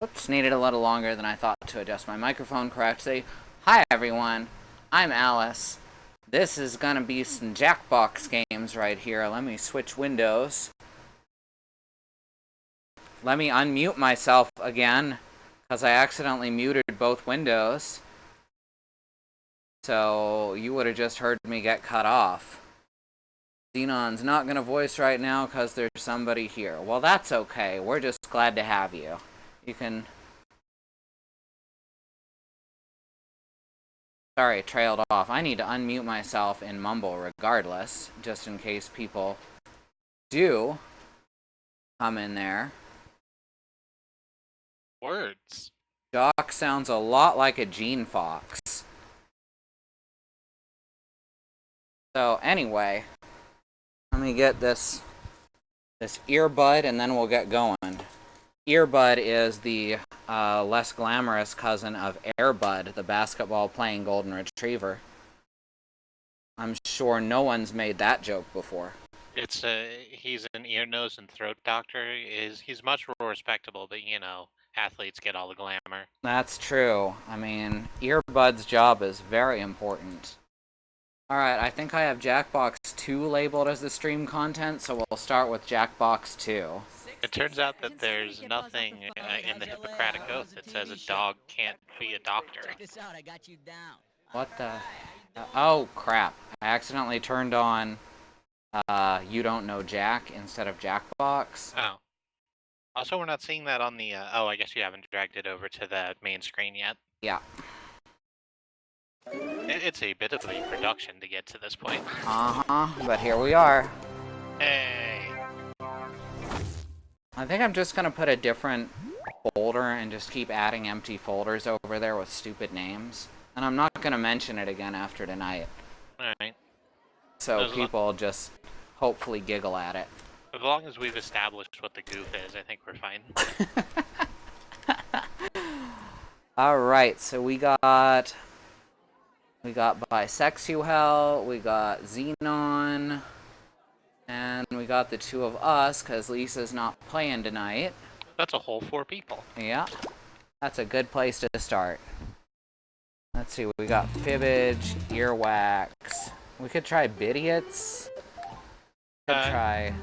Oops, needed a little longer than I thought to adjust my microphone correctly. Hi everyone, I'm Alice. This is gonna be some Jackbox games right here. Let me switch windows. Let me unmute myself again, because I accidentally muted both windows. So you would have just heard me get cut off. Xenon's not gonna voice right now because there's somebody here. Well, that's okay. We're just glad to have you. You can... Sorry, trailed off. I need to unmute myself in Mumble regardless, just in case people do come in there. Words. Doc sounds a lot like a Gene Fox. So anyway, let me get this earbud and then we'll get going. Earbud is the less glamorous cousin of Airbud, the basketball-playing golden retriever. I'm sure no one's made that joke before. He's an ear, nose, and throat doctor. He's much more respectable, but you know, athletes get all the glamour. That's true. I mean, Earbud's job is very important. Alright, I think I have Jackbox 2 labeled as the stream content, so we'll start with Jackbox 2. It turns out that there's nothing in the Hippocratic Oath that says a dog can't be a doctor. Check this out, I got you down. What the... oh, crap. I accidentally turned on You Don't Know Jack instead of Jackbox. Oh. Also, we're not seeing that on the... oh, I guess you haven't dragged it over to the main screen yet. Yeah. It's a bit of a production to get to this point. Uh-huh, but here we are. Hey! I think I'm just gonna put a different folder and just keep adding empty folders over there with stupid names. And I'm not gonna mention it again after tonight. Alright. So people just hopefully giggle at it. As long as we've established what the goof is, I think we're fine. Alright, so we got Bisexual, we got Xenon, and we got the two of us, because Lisa's not playing tonight. That's a whole 4 people. Yeah, that's a good place to start. Let's see, we got Fibbage, Earwax. We could try Bidiots. Could try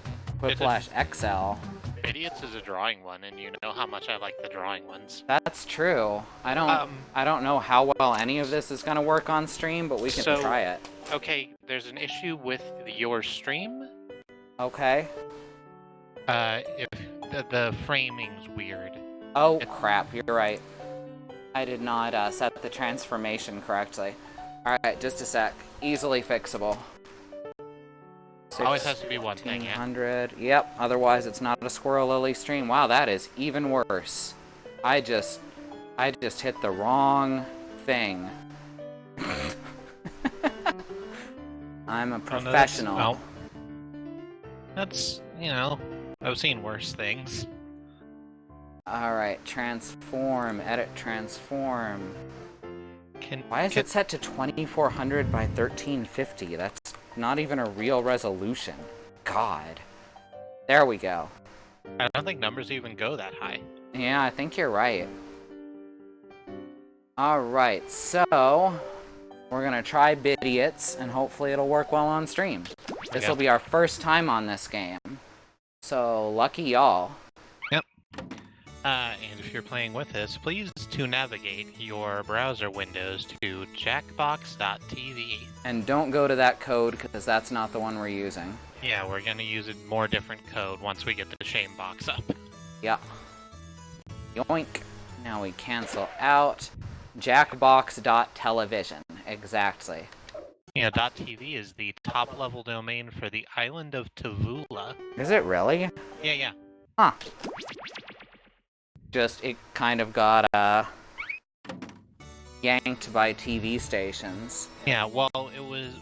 Whiplash XL. Bidiots is a drawing one, and you know how much I like the drawing ones. That's true. I don't know how well any of this is gonna work on stream, but we can try it. Okay, there's an issue with your stream. Okay. If the framing's weird. Oh crap, you're right. I did not set the transformation correctly. Alright, just a sec. Easily fixable. Always has to be one thing, yeah. 100. Yep, otherwise it's not a Squirrel Lily stream. Wow, that is even worse. I just hit the wrong thing. I'm a professional. Oh, no, that's, you know, I've seen worse things. Alright, transform, edit transform. Why is it set to 2400 by 1350? That's not even a real resolution. God. There we go. I don't think numbers even go that high. Yeah, I think you're right. Alright, so we're gonna try Bidiots, and hopefully it'll work well on stream. This will be our first time on this game. So, lucky y'all. Yep. And if you're playing with us, please to navigate your browser windows to jackbox.tv. And don't go to that code, because that's not the one we're using. Yeah, we're gonna use a more different code once we get the shame box up. Yeah. Yoink. Now we cancel out. Jackbox.television. Exactly. Yeah, .tv is the top-level domain for the island of Tavula. Is it really? Yeah. Huh. Just, it kind of got, yanked by TV stations. Yeah, well, it was...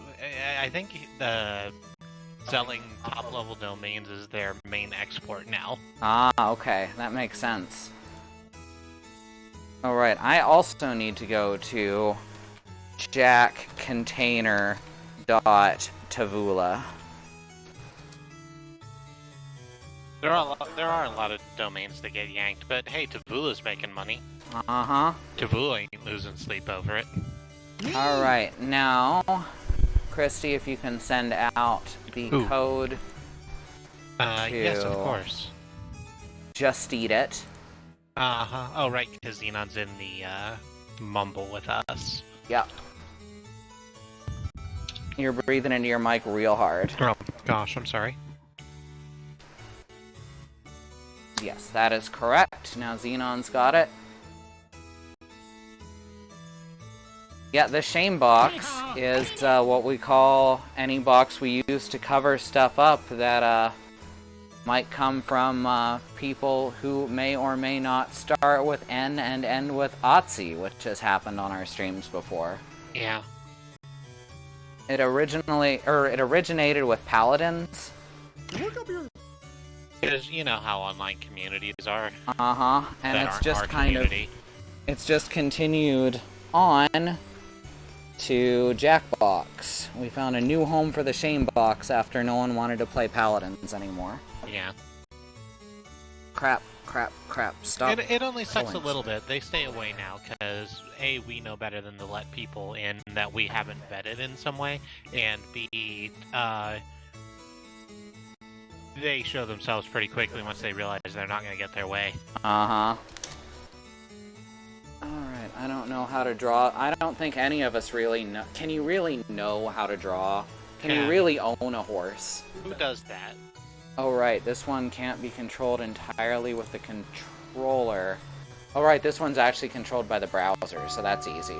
I think the selling top-level domains is their main export now. Ah, okay. That makes sense. Alright, I also need to go to jackcontainer.tavula. There are a lot of domains that get yanked, but hey, Tavula's making money. Uh-huh. Tavula ain't losing sleep over it. Alright, now, Christy, if you can send out the code yes, of course. Just Eat It. Uh-huh. Oh, right, because Xenon's in the, mumble with us. Yep. You're breathing into your mic real hard. Oh, gosh, I'm sorry. Yes, that is correct. Now Xenon's got it. Yeah, the shame box is what we call any box we use to cover stuff up that might come from people who may or may not start with N and end with Otzi, which has happened on our streams before. Yeah. It originated with paladins. Because you know how online communities are. Uh-huh. And it's just kind of it's just continued on to Jackbox. We found a new home for the shame box after no one wanted to play paladins anymore. Yeah. Crap. Stop. It only sucks a little bit. They stay away now because A, we know better than to let people in that we haven't vetted in some way, and B, they show themselves pretty quickly once they realize they're not going to get their way. Uh-huh. Alright, I don't know how to draw. I don't think any of us really know. Can you really know how to draw? Can you really own a horse? Who does that? Oh right, this one can't be controlled entirely with the controller. Oh right, this one's actually controlled by the browser, so that's easy.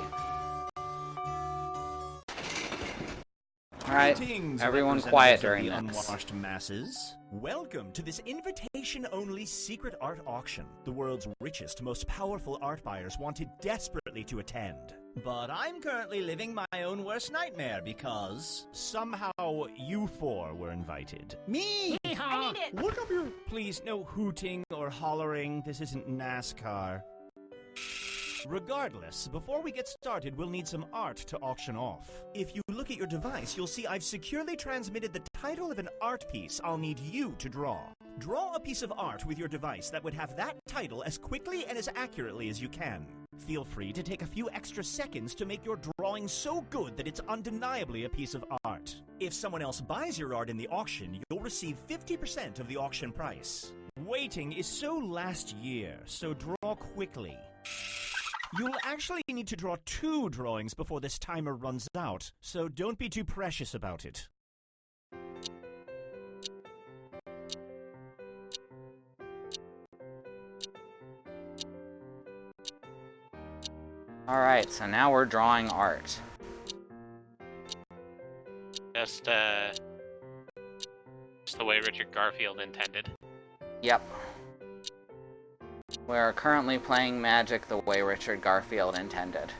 Alright, everyone quiet during this. Unwashed masses. Welcome to this invitation-only secret art auction. The world's richest, most powerful art buyers wanted desperately to attend. But I'm currently living my own worst nightmare because somehow you four were invited. Me! I need it! Look up here! Please, no hooting or hollering. This isn't NASCAR. Regardless, before we get started, we'll need some art to auction off. If you look at your device, you'll see I've securely transmitted the title of an art piece I'll need you to draw. Draw a piece of art with your device that would have that title as quickly and as accurately as you can. Feel free to take a few extra seconds to make your drawing so good that it's undeniably a piece of art. If someone else buys your art in the auction, you'll receive 50% of the auction price. Waiting is so last year, so draw quickly. You'll actually need to draw 2 drawings before this timer runs out, so don't be too precious about it. Alright, so now we're drawing art. Just the way Richard Garfield intended. Yep. We're currently playing Magic the way Richard Garfield intended.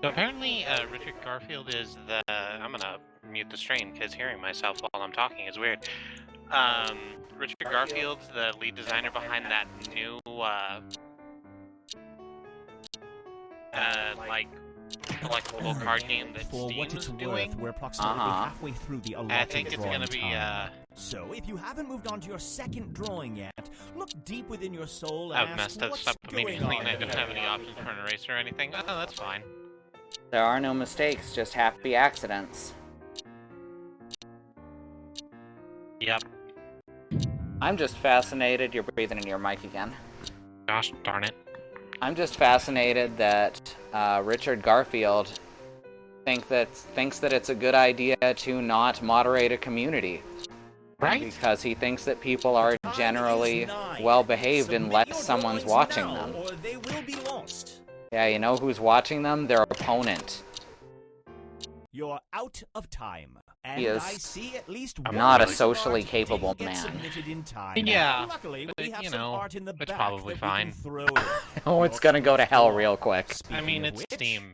So apparently, Richard Garfield is the... I'm gonna mute the stream because hearing myself while I'm talking is weird. Richard Garfield's the lead designer behind that new, like, collectible card game that Steam's doing. We're approximately halfway through the allotted I think it's gonna be, So, if you haven't moved on to your second drawing yet, look deep within your soul and I've ask messed that what's up going immediately on and I don't there. have any options for an eraser or anything. Oh, that's fine. There are no mistakes, just happy accidents. Yep. I'm just fascinated. You're breathing in your mic again. Gosh darn it. I'm just fascinated that Richard Garfield thinks that it's a good idea to not moderate a community. Right? Because he thinks that people are generally well-behaved unless someone's watching them. Or they will be lost. Yeah, you know who's watching them? Their opponent. You're out of time. And He is I see at least not a one socially art capable didn't get man. submitted in time. Yeah, Luckily, but, we have you some know, art in the it's back probably that fine. we can throw in. Oh, it's gonna go to hell real quick. I mean, it's Steam.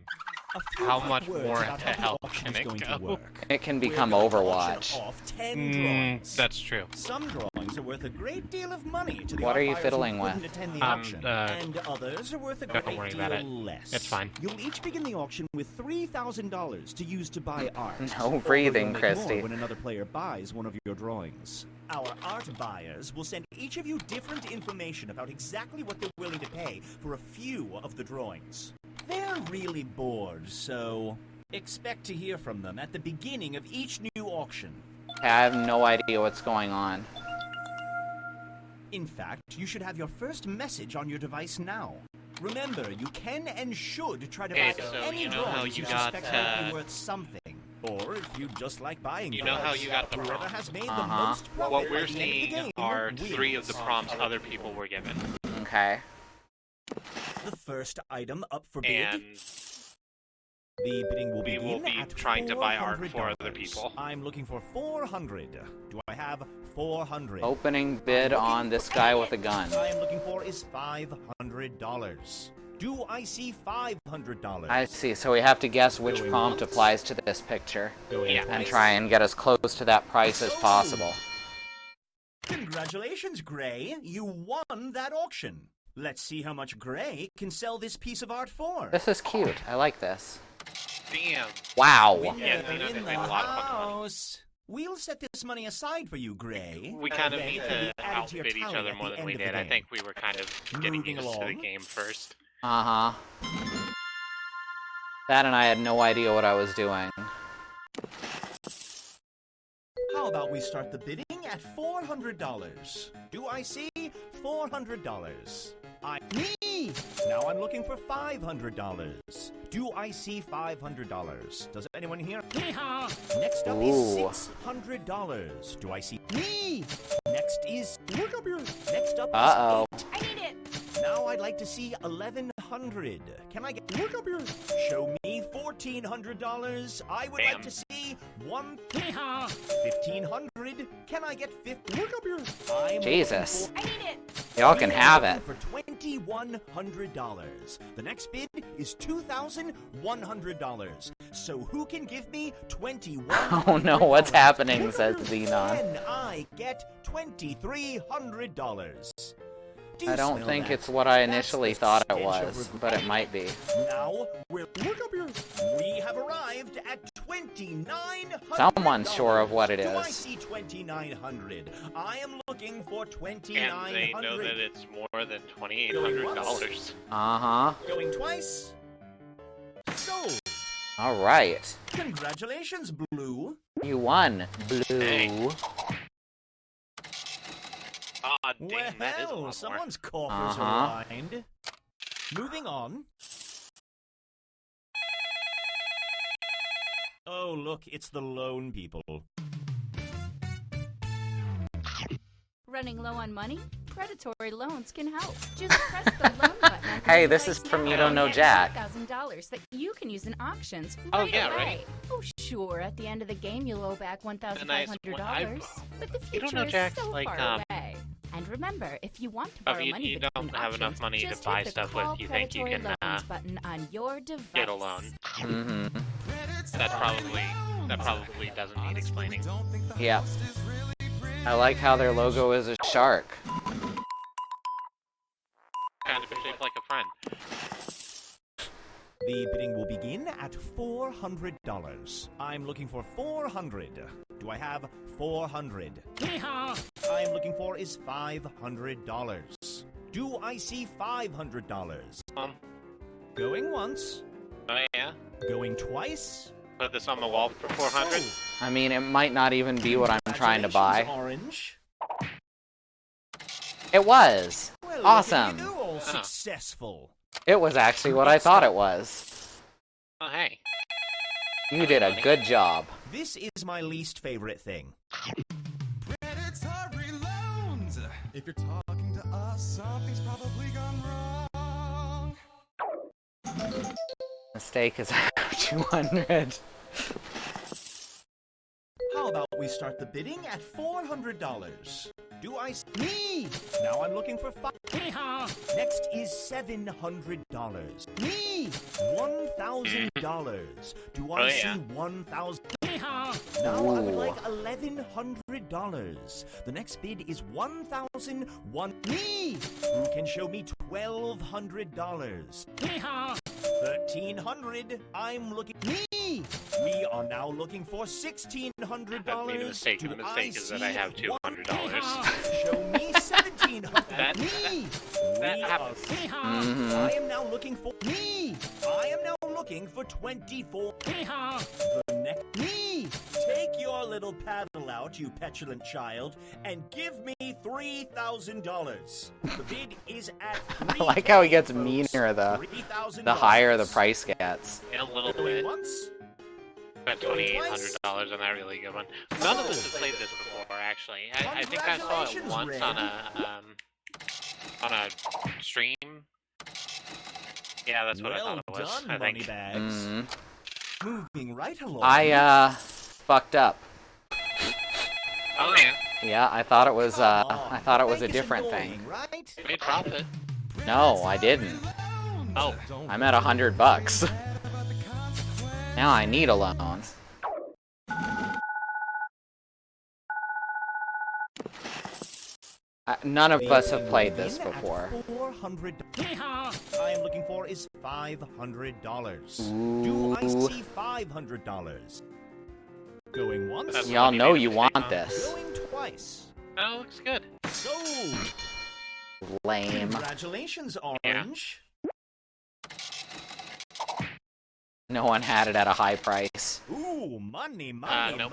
A few How quick much words more about to how the hell auction's can it going go? to work. It can We're become going to Overwatch. auction off 10 drawings. That's true. Some drawings are worth a great deal of money to the What art are you buyers fiddling who with? couldn't attend the auction, and others are worth a Don't great worry deal about it. less. It's fine. You'll each begin the auction with $3,000 to use to buy art. No breathing, Or you'll make Christy. more when another player buys one of your drawings. Our art buyers will send each of you different information about exactly what they're willing to pay for a few of the drawings. They're really bored, so expect to hear from them at the beginning of each new auction. I have no idea what's going on. In fact, you should have your first message on your device now. Remember, you can and should try to buy Okay, so any you know how drawings you you got, suspect might be worth something. Or if you just like buying You know how you got the whoever prompt. has made the Uh-huh. most profit What at we're the end of the seeing game are wins. 3 of the prompts other people were given. Okay. The first item up for bid. And The bidding will we begin will be at trying to buy art $400. for other people. I'm looking for 400. Do I have 400? Opening bid on this guy with a gun. I am looking for is $500. Do I see $500? I see, so we have to guess which prompt applies to this picture. Yeah. And try and get as close to that price as possible. Congratulations, Gray. You won that auction. Let's see how much Gray can sell this piece of art for. This is cute. I like this. Damn. Wow. Yeah, Dino in just the made a lot of fucking money. house. We'll set this money aside for you, Gray. We kind of Then need it can be to added to your outbid each tally other at more the than we end of did. the I game. think we were kind of getting Moving used to the along. game first. Uh-huh. That and I had no idea what I was doing. How about we start the bidding at $400? Do I see $400? Me! Now I'm looking for $500. Do I see $500? Does anyone hear? Next up Ooh. is $600. Do I see me? Next is look up here. Next up Uh-oh. is I need it. Now I'd like to see $1,100. Can I get look up here? Show me $1,400. I would like to see $1,500. Can I get look up here? I'm Jesus. I need it. Y'all can have it. For $2,100. The next bid is $2,100. So who can give me $2,100? Oh no, what's happening, says Xenon. Can I get $2,300? Do you I don't smell think that? it's what I That's initially the thought it stench was, of but it might be. Now we're look up here. We have arrived at $2,900. Someone's sure of what it Do I is. see $2,900? I am looking for $2,900. And they know that it's more than $2,800. Uh-huh. Going twice. Sold. Alright. Congratulations, Blue. You won, Blue. Hey. Ah, dang, that is a lot Well, more. someone's coffers Uh-huh. are lined. Moving on. Oh, look, it's the lone people. Running low on money? Predatory loans can help. Just press the loan button on Hey, your this device is from now You Don't and Know get Jack. $1,000 that you can use in auctions Oh, right yeah, away. right. Oh, sure. At the end of the game, you'll owe back $1,500. But the You Don't future Know is Jack's so like, far away. And remember, if you want to borrow you money don't between have enough auctions, money to just buy hit the stuff with, Call you think you Predatory can, Loans button on your device. Get a loan. Mm-hmm. That probably doesn't need explaining. Yeah. I like how their logo is a shark. Kind of shaped like a friend. The bidding will begin at $400. I'm looking for 400. Do I have 400? I'm looking for is $500. Do I see $500? Going once. Oh yeah. Going twice. Put this on the wall for 400. I mean, it might not even be what I'm trying to buy. Orange. It was. Well, Awesome. look at you, all successful. It was actually what I thought it was. Oh hey. You did a good job. This is my least favorite thing. Predatory loans. If you're talking to us, something's probably gone wrong. Mistake is 200. How about we start the bidding at $400? Do I see me? Now I'm looking for Next is $700. Me! $1,000. Do I see 1,000? Now I would like $1,100. The next bid is 1,001. Me! Who can show me $1,200? 1,300. I'm looking. Me! We are now looking for $1,600. I made a mistake. The mistake is that I have $200. Show me 1,700. Me! That happens. I am now looking for me. I am now looking for 24. The next me. Take your little paddle out, you petulant child, and give me $3,000. The bid is at I like how he gets meaner the higher the price gets. A little bit. Spent $2,800 on that really good one. None of us have played this before, actually. I think I saw it once on a stream. Yeah, that's what I thought it was. Done, I think. Moneybags. Moving right along. I fucked up. Oh yeah. Yeah, I thought it was a different thing. Right? You made profit. No, I didn't. Oh. I'm at $100. Now I need a loan. None of us have played this before. $400. I am looking for is $500. Ooh. Do I see $500? Going once. Y'all know you want this. Going twice. Oh, looks good. Sold. Lame. Congratulations, Orange. No one had it at a high price. Ooh, money. Nope.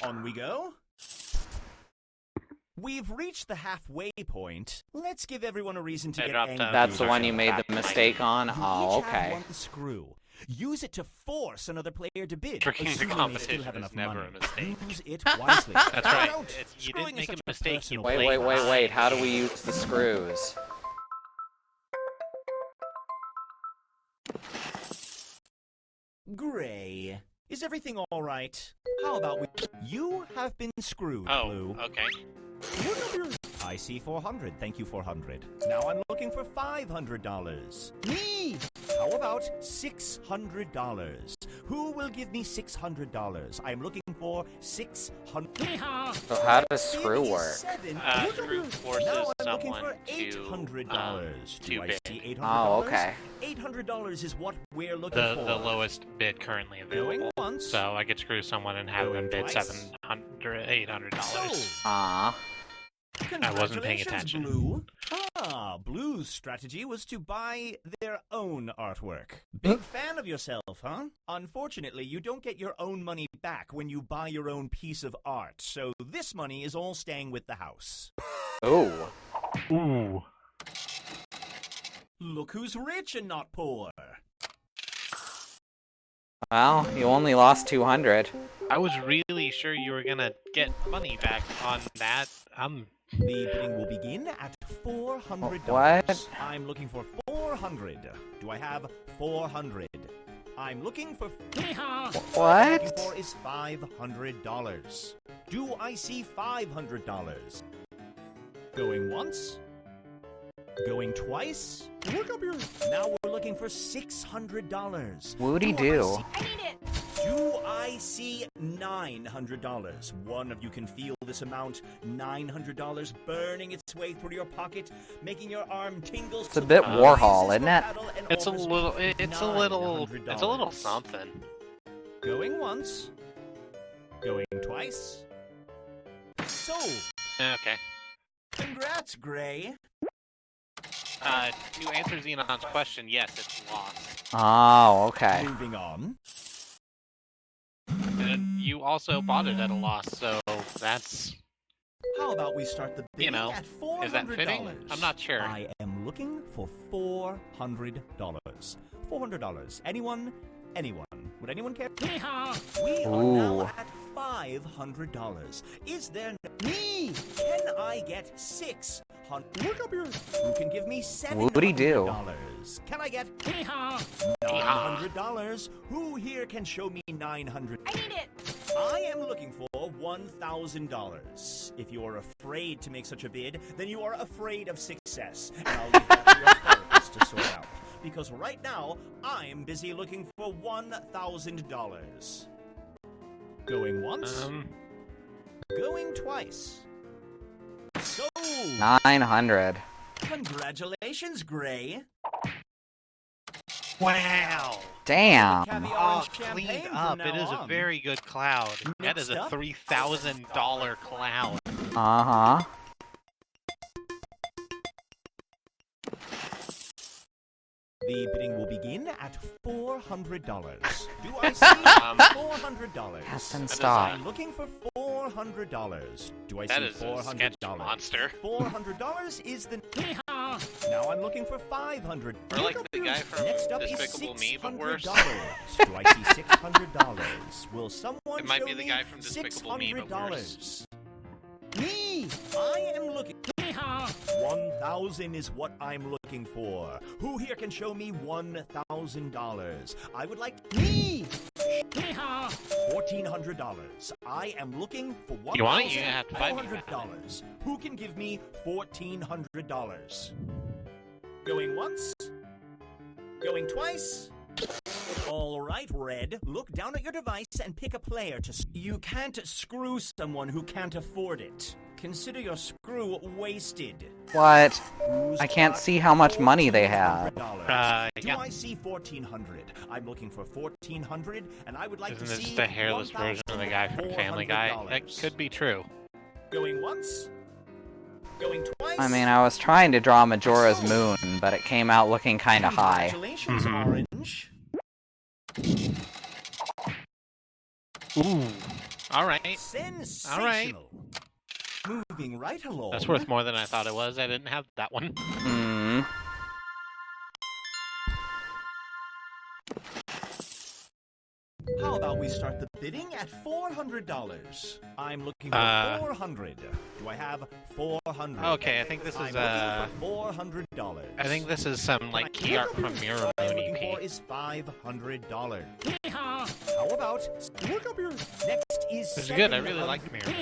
On we go. We've reached the halfway point. Let's give everyone a reason to get angry. That's the one you made the mistake on? You Oh, each have okay. one screw. Use it to force another player to bid. Tricking the assuming they competition still have is enough never money. a mistake. Use it wisely. That's right. Don't. You Screwing didn't make is a such mistake. personal You played Wait. How do we use the screws? Gray. Is everything all right? How about we... You have been screwed, Oh, Blue. okay. I see 400. Thank you, 400. Now I'm looking for $500. Me! How about $600? Who will give me $600? I'm looking for $600. So how does screw work? Screw forces Now I'm looking someone for to $800. to Do I bid. see $800? Oh, okay. $800 is what we're looking The for. lowest bid currently Going available. once. So I could screw someone and have them bid Twice. $800. Sold. Ah. I wasn't paying Congratulations, attention. Blue. Blue's strategy was to buy their own artwork. Big fan of yourself, huh? Unfortunately, you don't get your own money back when you buy your own piece of art, so this money is all staying with the house. Oh. Ooh. Look who's rich and not poor. Well, you only lost 200. I was really sure you were gonna get money back on that. The bidding will begin at $400. What? I'm looking for 400. Do I have 400? I'm looking for... What? Looking for is $500. Do I see $500? Going once? Going twice? Look up here. Now we're looking for $600. Woody do. I need it. Do I see $900? One of you can feel this amount, $900 burning its way through your pocket, making your arm tingle. It's a bit Warhol, isn't it? It's a little something. Going once. Going twice. Sold. Okay. Congrats, Gray. To answer Xenon's question, yes, it's lost. Oh, okay. Moving on. And you also bought it at a loss, so that's... How about we start the bidding at $400? Is that fitting? I'm not sure. I am looking for $400. $400. Anyone? Anyone? Would anyone care? We are now at $500. Is there me? Can I get $600? Look up here. Who can give me $700? What'd he do? Can I get $900? Who here can show me $900? I need it. I am looking for $1,000. $1,000. If you are afraid to make such a bid, then you are afraid of success. And I'll leave that to your therapist to sort out. Because right now, I'm busy looking for $1,000. Going once. Going twice. Sold! 900. Congratulations, Gray. Wow. Damn. Caviar Oh, and champagne cleaned from up. now It is a on. very good cloud. That is Next a up- $3,000 cloud. Uh-huh. The bidding will begin at $400. Do I see $400? Captain, is stop. I'm looking for $400. Do I That see is a sketch $400? monster. $400 is the... Now I'm looking for $500. Or like the guy from Next up Despicable is Me, but worse. $600. Do I see $600? Will someone It might show be the me guy from Despicable Me, but worse. $600? Me! I am looking... 1,000 is what I'm looking for. Who here can show me $1,000? I would like me. $1,400. I am looking for You want it? You have to buy me that. $1,400. Who can give me $1,400? Going once. Going twice. All right, Red. Look down at your device and pick a player to... You can't screw someone who can't afford it. Consider your screw wasted. What? Who's I can't got see how much money they have. $1,400? Do yeah. I see 1,400? I'm looking for 1,400, and I would like Isn't to this see the hairless version of the guy from Family Guy? That $1,400. could be true. Going once. Going twice. I mean, I was trying to draw Majora's Moon, but it came out looking kind of high. Congratulations, Mhm. Orange. Ooh. All right. Sensational. Moving right along. That's worth more than I thought it was. I didn't have that one. Hmm. How about we start the bidding at $400? I'm looking for 400. Do I have 400? Okay, I think this is I'm looking for $400. I think this is some like key art from Mirror What I'm Moon looking for EP. is $500. How about look up here? Next is This is good. I second really of- like Mirror.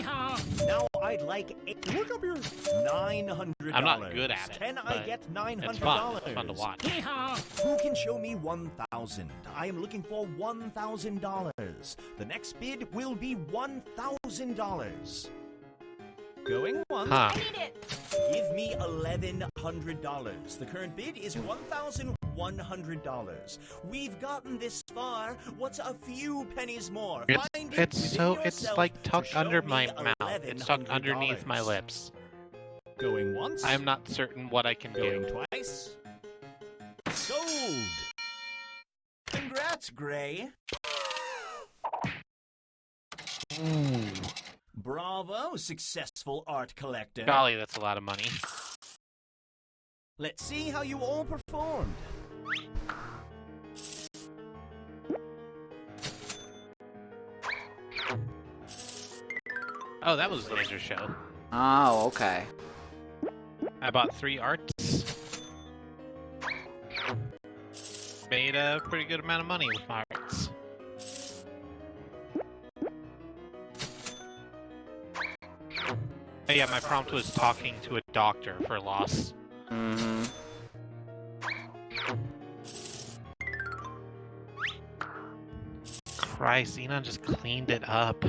Now I'd like look up here. $900. I'm not good at it, Can I but get $900? It's fun. It's fun to watch. Who can show me 1,000? I am looking for $1,000. The next bid will be $1,000. Going once. Huh. I need it. Give me $1,100. The current bid is $1,100. We've gotten this far. What's a few pennies more? Find it It's within it's yourself like to tucked show under me my mouth. It's tucked underneath my $1,100. lips. Going once. I'm not certain what I can Going do. twice. Sold. Congrats, Gray. Bravo, successful art collector. Golly, that's a lot of money. Let's see how you all performed. Oh, that was Laser Show. Oh, okay. I bought 3 arts. Made a pretty good amount of money with my arts. Oh, yeah, my prompt was talking to a doctor for loss. Mm-hmm. Christ, Xenon just cleaned it up.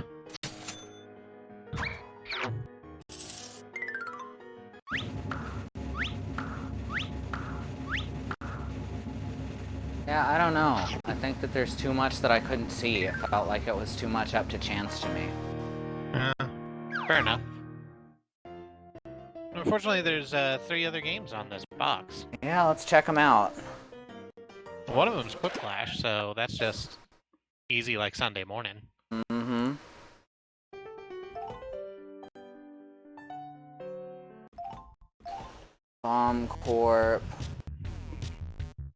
Yeah, I don't know. I think that there's too much that I couldn't see. It felt like it was too much up to chance to me. Fair enough. Unfortunately, there's 3 other games on this box. Yeah, let's check them out. One of them's Quick Flash, so that's just easy like Sunday morning. Mm-hmm. Bomb Corp.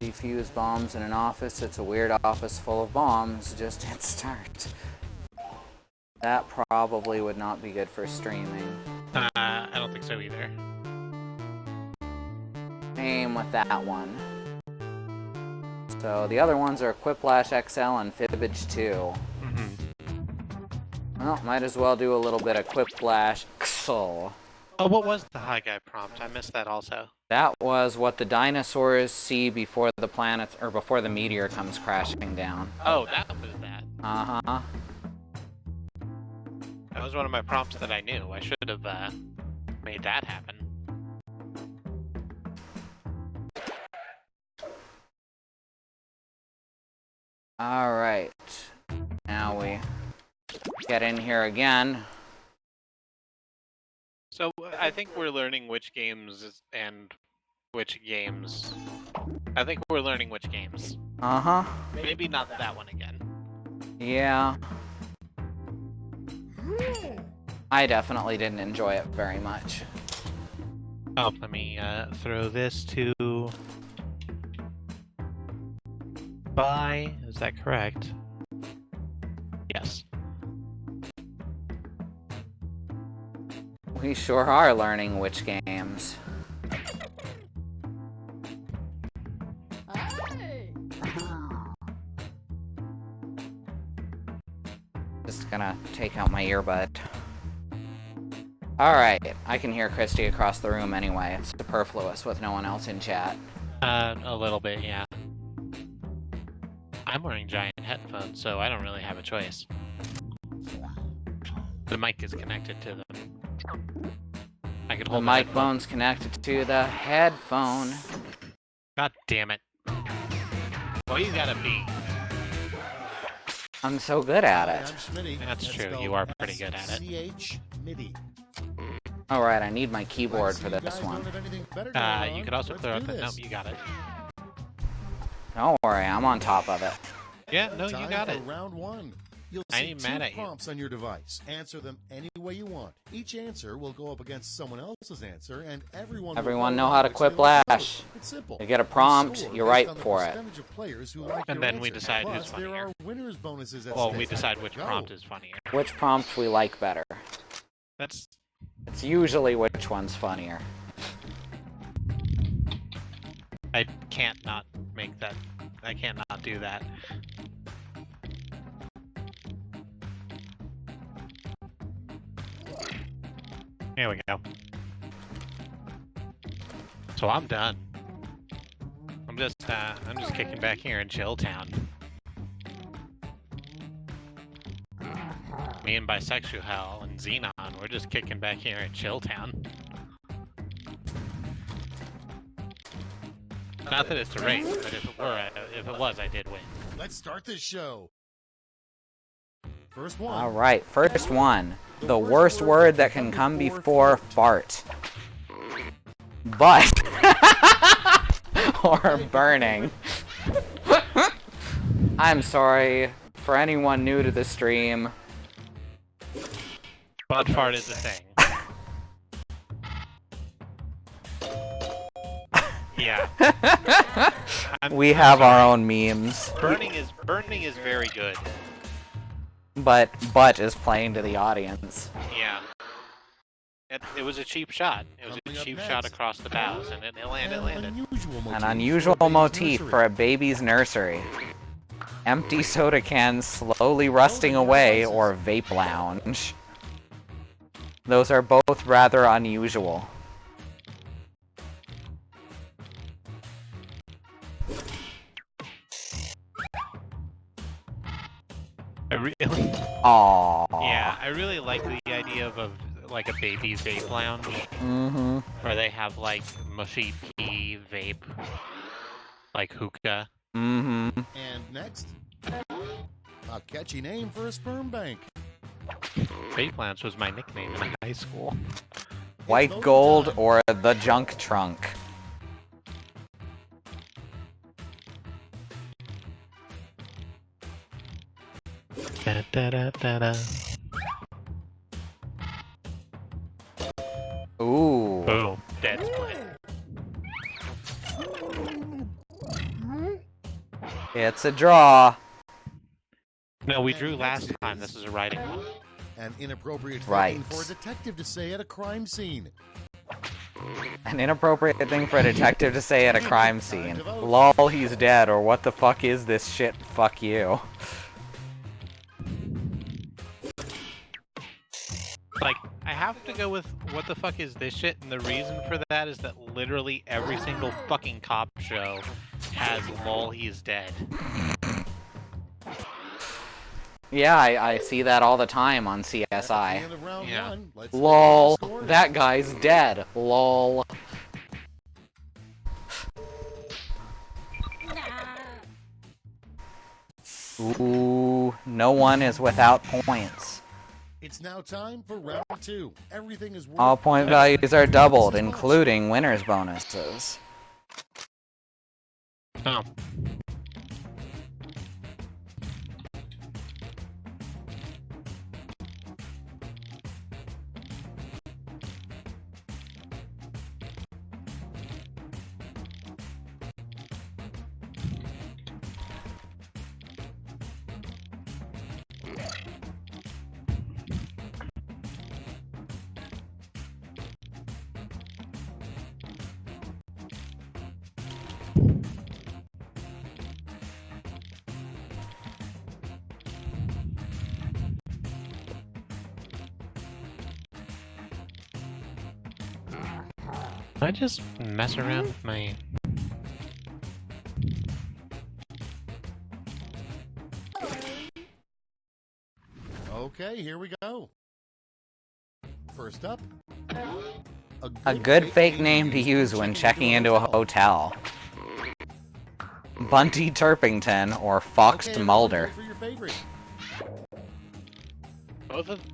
Defuse bombs in an office. It's a weird office full of bombs. Just hit start. That probably would not be good for streaming. I don't think so either. Same with that one. So the other ones are Quiplash XL and Fibbage 2. Mm-hmm. Well, might as well do a little bit of quiplash. Xol. Oh, what was the high guy prompt? I missed that also. That was what the dinosaurs see before the planet, or before the meteor comes crashing down. Oh, that was that. Uh-huh. That was one of my prompts that I knew. I should have made that happen. Alright. Now we get in here again. So I think we're learning which games and which games. I think we're learning which games. Uh-huh. Maybe not that one again. Yeah. I definitely didn't enjoy it very much. Oh, let me throw this to buy. Is that correct? Yes. We sure are learning which games. Hey. Just gonna take out my earbud. Alright, I can hear Christy across the room anyway. It's superfluous with no one else in chat. A little bit, yeah. I'm wearing giant headphones, so I don't really have a choice. The mic is connected to them. I could The hold microphone's connected to the headphone. God damn it. Well, you gotta be. I'm so good at it. That's true, you are pretty good at it. MIDI. Alright, I need my keyboard for this one. You could also clear out the... Nope, you got it. Don't worry, I'm on top of it. Yeah, no, you got it. Round one. You'll I see ain't two mad at you. prompts on your device. Answer them any way you want. Each answer will go up against someone else's answer, and everyone Everyone will know how to which they will quiplash. vote. It's simple. You get a You prompt, score you based write on the for it. percentage of players who like And your then we answer. decide who's Plus, there funnier. are winners bonuses at Well, stake. we decide which Go. prompt is funnier. Which prompt we like better. That's... It's usually which one's funnier. I can't not make that... I can't not do that. Here we go. So I'm done. I'm just kicking back here in Chilltown. Me and Bisexual and Xenon, we're just kicking back here in Chilltown. Not that it's a race, but if it was, I did win. Let's start this show. First one. Alright, first one. The worst word that can come before fart. Butt. Or burning. I'm sorry for anyone new to the stream. Butt fart is a thing. Yeah. We have our own memes. Burning is very good. But butt is playing to the audience. Yeah. It was a cheap shot. It was a Coming up cheap next. shot across the bows, and it landed. An unusual motif for a baby's nursery. Empty soda cans slowly rusting away, or vape lounge. Those are both rather unusual. I really, Aww. yeah, I really like the idea of like a baby's vape lounge, Mm-hmm. where they have like mushy pea vape, like hookah. Mm-hmm. And next, a catchy name for a sperm bank. Vape lounge was my nickname in high school. White gold or the junk trunk. Da, da, da, da, da. Ooh. Boom. Dead split. It's a draw. No, we drew last time. This is a writing one. An inappropriate thing Right. for a detective to say at a crime scene. An inappropriate thing for a detective to say at a crime scene. Lol, he's dead, or what the fuck is this shit? Fuck you. have to go with what the fuck is this shit, and the reason for that is that literally every single fucking cop show has lol, he's dead. Yeah, I see that all the time on At the CSI. end of round Yeah. one, let's LOL, take the scores. that guy's dead. LOL. Ooh, no one is without points. It's now time for round two. Everything is worth All point values are doubled, including winners' bonuses. Oh. I just mess around with my... Okay, here we go. First up, A good fake name to use when checking into a hotel. Bunty Turpington or Fox Okay, Mulder. for your favorite.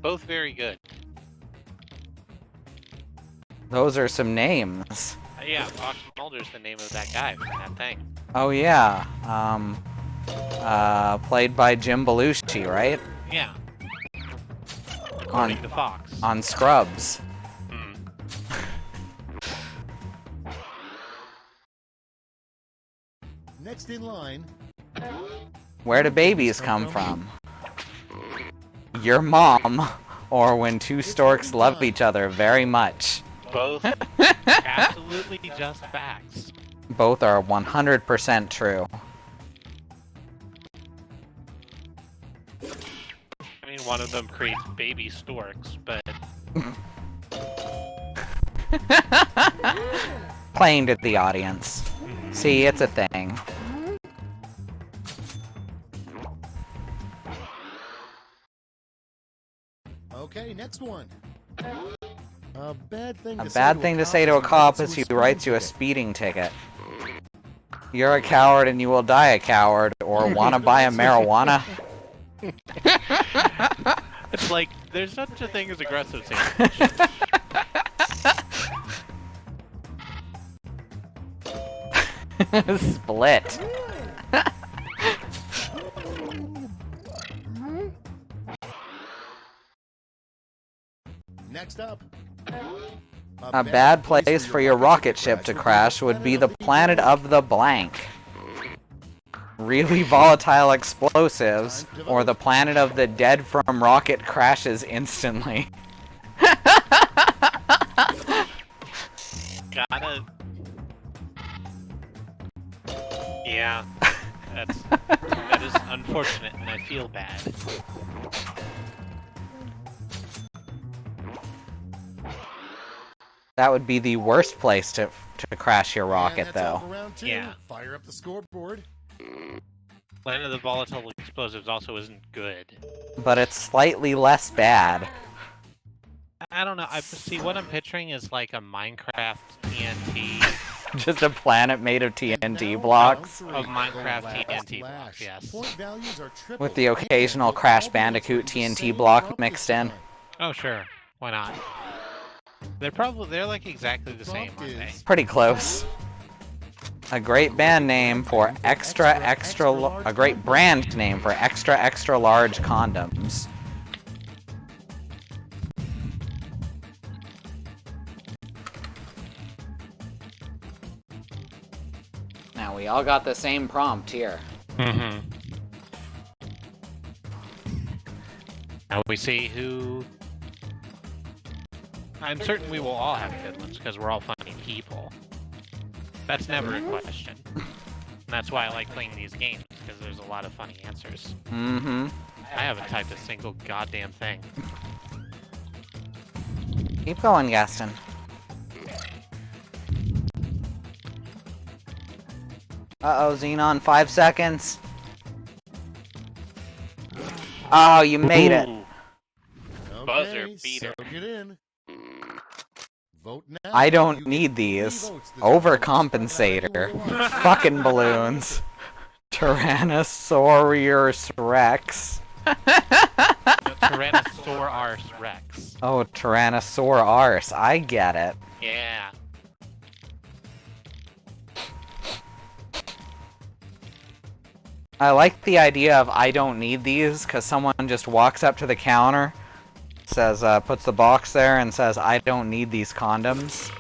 Both very good. Those are some names. Yeah, Fox Mulder's the name of that guy from that thing. Oh yeah, played by Jim Belushi, right? Yeah. According to Fox. On Scrubs. Hmm. Next in line, Where do babies come from? Your mom, or when two storks love each other very much. Both absolutely just facts. Both are 100% true. I mean, one of them creates baby storks, but... Playing to the audience. See, it's a thing. okay, next one. A bad thing A bad thing to say to a cop is he writes you a speeding ticket. You're a coward and you will die a coward, or wanna buy a marijuana? It's like, there's such a thing as aggressive sandwich. Split. Next up. A bad place for your rocket ship to crash would be the planet of the blank. Really volatile explosives, or the planet of the dead from rocket crashes instantly. Gotta... Yeah. That is unfortunate, and I feel bad. That would be the worst place to crash your And rocket, that's all though. for round two. Yeah. Fire up the scoreboard. Planet of the Volatile Explosives also isn't good. But it's slightly less bad. I don't know, see, what I'm picturing is like a Minecraft TNT... Just a planet made of TNT Now, blocks. round Of three. Minecraft Last TNT lash. blocks, yes. Point values are triple. With the occasional And Crash all the Bandicoot answers are the TNT same block prompt mixed this in. time. Oh, sure. Why not? They're like exactly the same, aren't they? Pretty close. A great band name for a great brand name for extra large condoms. Now we all got the same prompt here. Mm-hmm. Now we see who... I'm certain we will all have good ones, because we're all funny people. That's never a question. And that's why I like playing these games, because there's a lot of funny answers. Mm-hmm. I haven't typed a single goddamn thing. Keep going, Gaston. Uh-oh, Xenon, 5 seconds. Oh, you made it. Ooh, Okay, Buzzer beater. so get in. Vote now. I don't You need get 3 these. votes this round. Overcompensator. Any way you want. Fucking balloons. Tyrannosaurus Rex. Tyrannosaurus Rex. Oh, Tyrannosaurus. I get it. Yeah. I like the idea of I don't need these, because someone just walks up to the counter, says, puts the box there and says, I don't need these condoms.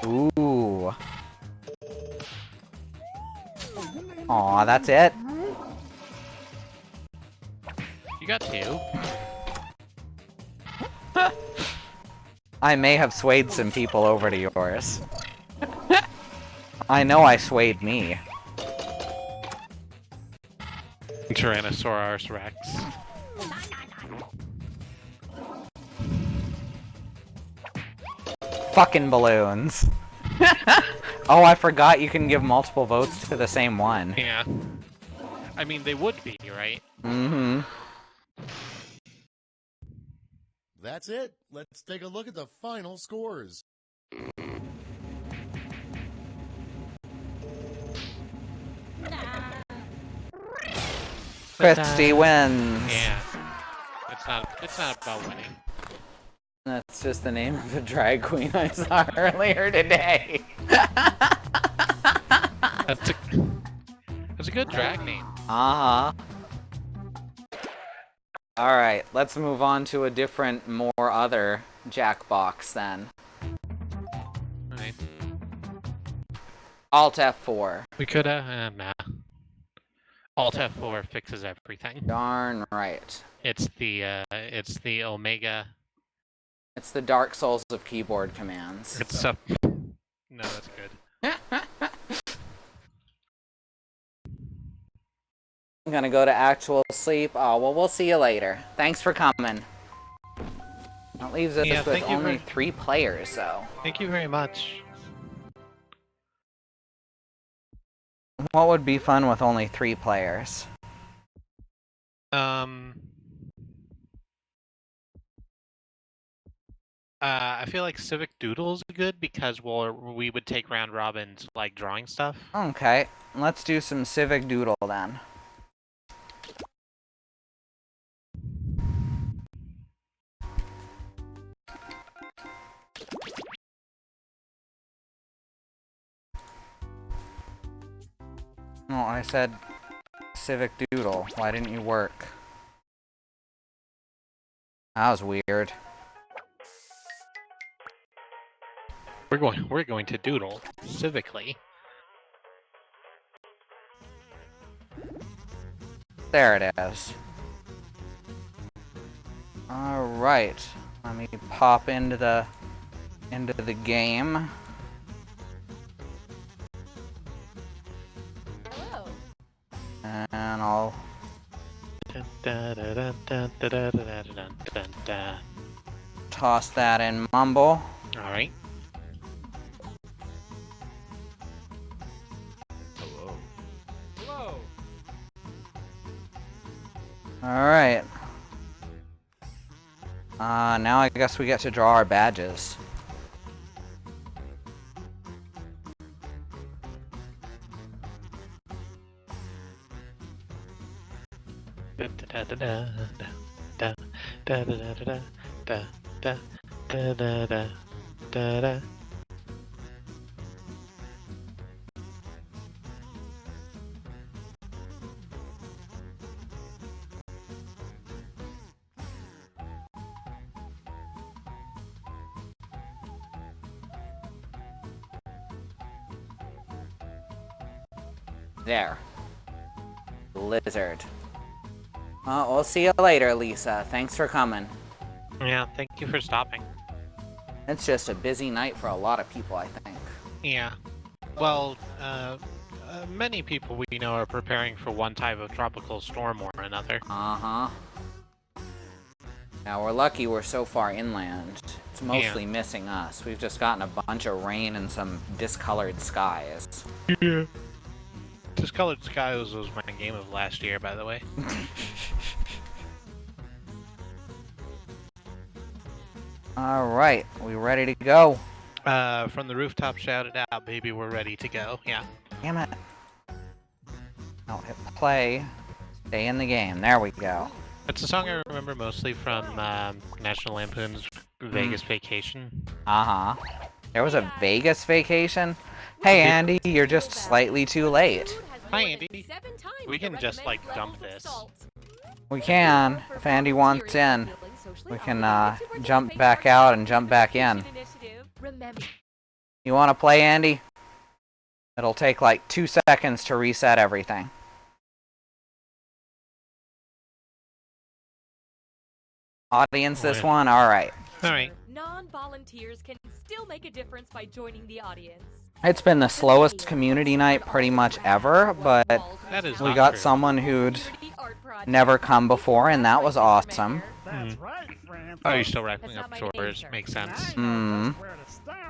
Ooh. Aw, that's it? You got 2. I may have swayed some people over to yours. I know I swayed me. Tyrannosaurus Rex. Fucking balloons. Oh, I forgot you can give multiple votes to the same one. Yeah. I mean, they would be, right? Mm-hmm. That's it. Let's take a look at the final scores. Christy wins. Yeah. It's not about winning. That's just the name of the drag queen I saw earlier today. That's a good drag name. Uh-huh. Alright, let's move on to a different, more other Jackbox then. Alright. Alt F4. We could nah. Alt F4 fixes everything. Darn right. It's the Omega. It's the Dark Souls of keyboard commands. It's up. No, that's good. I'm gonna go to actual sleep. Oh, well, we'll see you later. Thanks for coming. That leaves us with thank you only 3 players, so. Thank you very much. What would be fun with only 3 players? I feel like Civic Doodle is good because we would take round robins like drawing stuff. Okay, let's do some Civic Doodle then. Oh, I said Civic Doodle. Why didn't you work? That was weird. We're going to doodle civically. There it is. Alright. Let me pop into the game. Hello. And I'll toss that in Mumble. Alright. Alright. Now I guess we get to draw our badges. There. Lizard. We'll see you later, Lisa. Thanks for coming. Yeah, thank you for stopping. It's just a busy night for a lot of people, I think. Yeah. Well, many people we know are preparing for one type of tropical storm or another. Uh-huh. Now we're lucky we're so far inland. It's mostly missing us. We've just gotten a bunch of rain and some discolored skies. Yeah. Discolored Skies was my game of last year, by the way. Alright, we ready to go? From the rooftop, shout it out, baby, we're ready to go. Yeah. Damn it. I'll hit play. Stay in the game. There we go. It's a song I remember mostly from National Lampoon's Vegas Vacation. Uh-huh. There was a Vegas vacation? Hey, Andy, you're just slightly too late. Hi, Andy. We can just, like, dump this. We can, if Andy wants in. We can, jump back out and jump back in. You want to play, Andy? It'll take, like, 2 seconds to reset everything. Audience, this one? Alright. Alright. Non-volunteers can still make a difference by joining the audience. It's been the slowest community night pretty much ever, but That is we not got true. someone who'd never come before, and that was awesome. Oh, you're still racking up chores. Makes sense.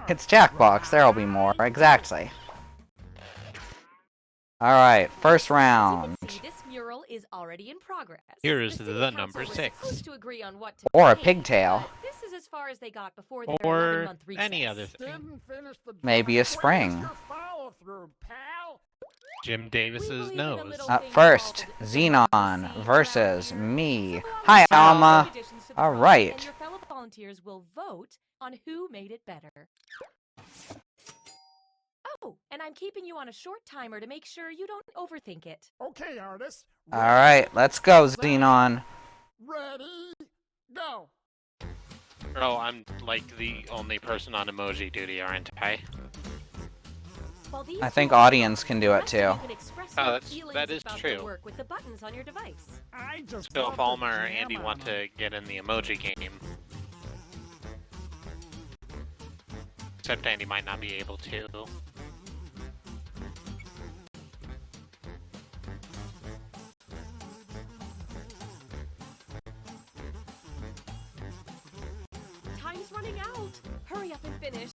It's Jackbox, there'll be more. Exactly. Alright, first round. This mural is already in progress. Here is The city the council number was 6. supposed to agree on what to Or a paint, pigtail. but this is as far as they got before their Or 11-month recess. any other thing. Maybe a spring. Jim Davis's nose. Up first, Xenon versus me. Hi, Alma. All right. And your fellow volunteers will vote on who made it better. Oh, and I'm keeping you on a short timer to make sure you don't overthink it. Okay, artist. All right, let's go, Xenon. Ready, go. Oh, I'm like the only person on emoji duty, aren't I? While these I think two are audience can do it you too. can express Oh, your that's- feelings that is about the true. work with the buttons on your device. I just So love if to Alma or jam Andy on want them. to get in the emoji game, except Andy might not be able to. Time's running out. Hurry up and finish.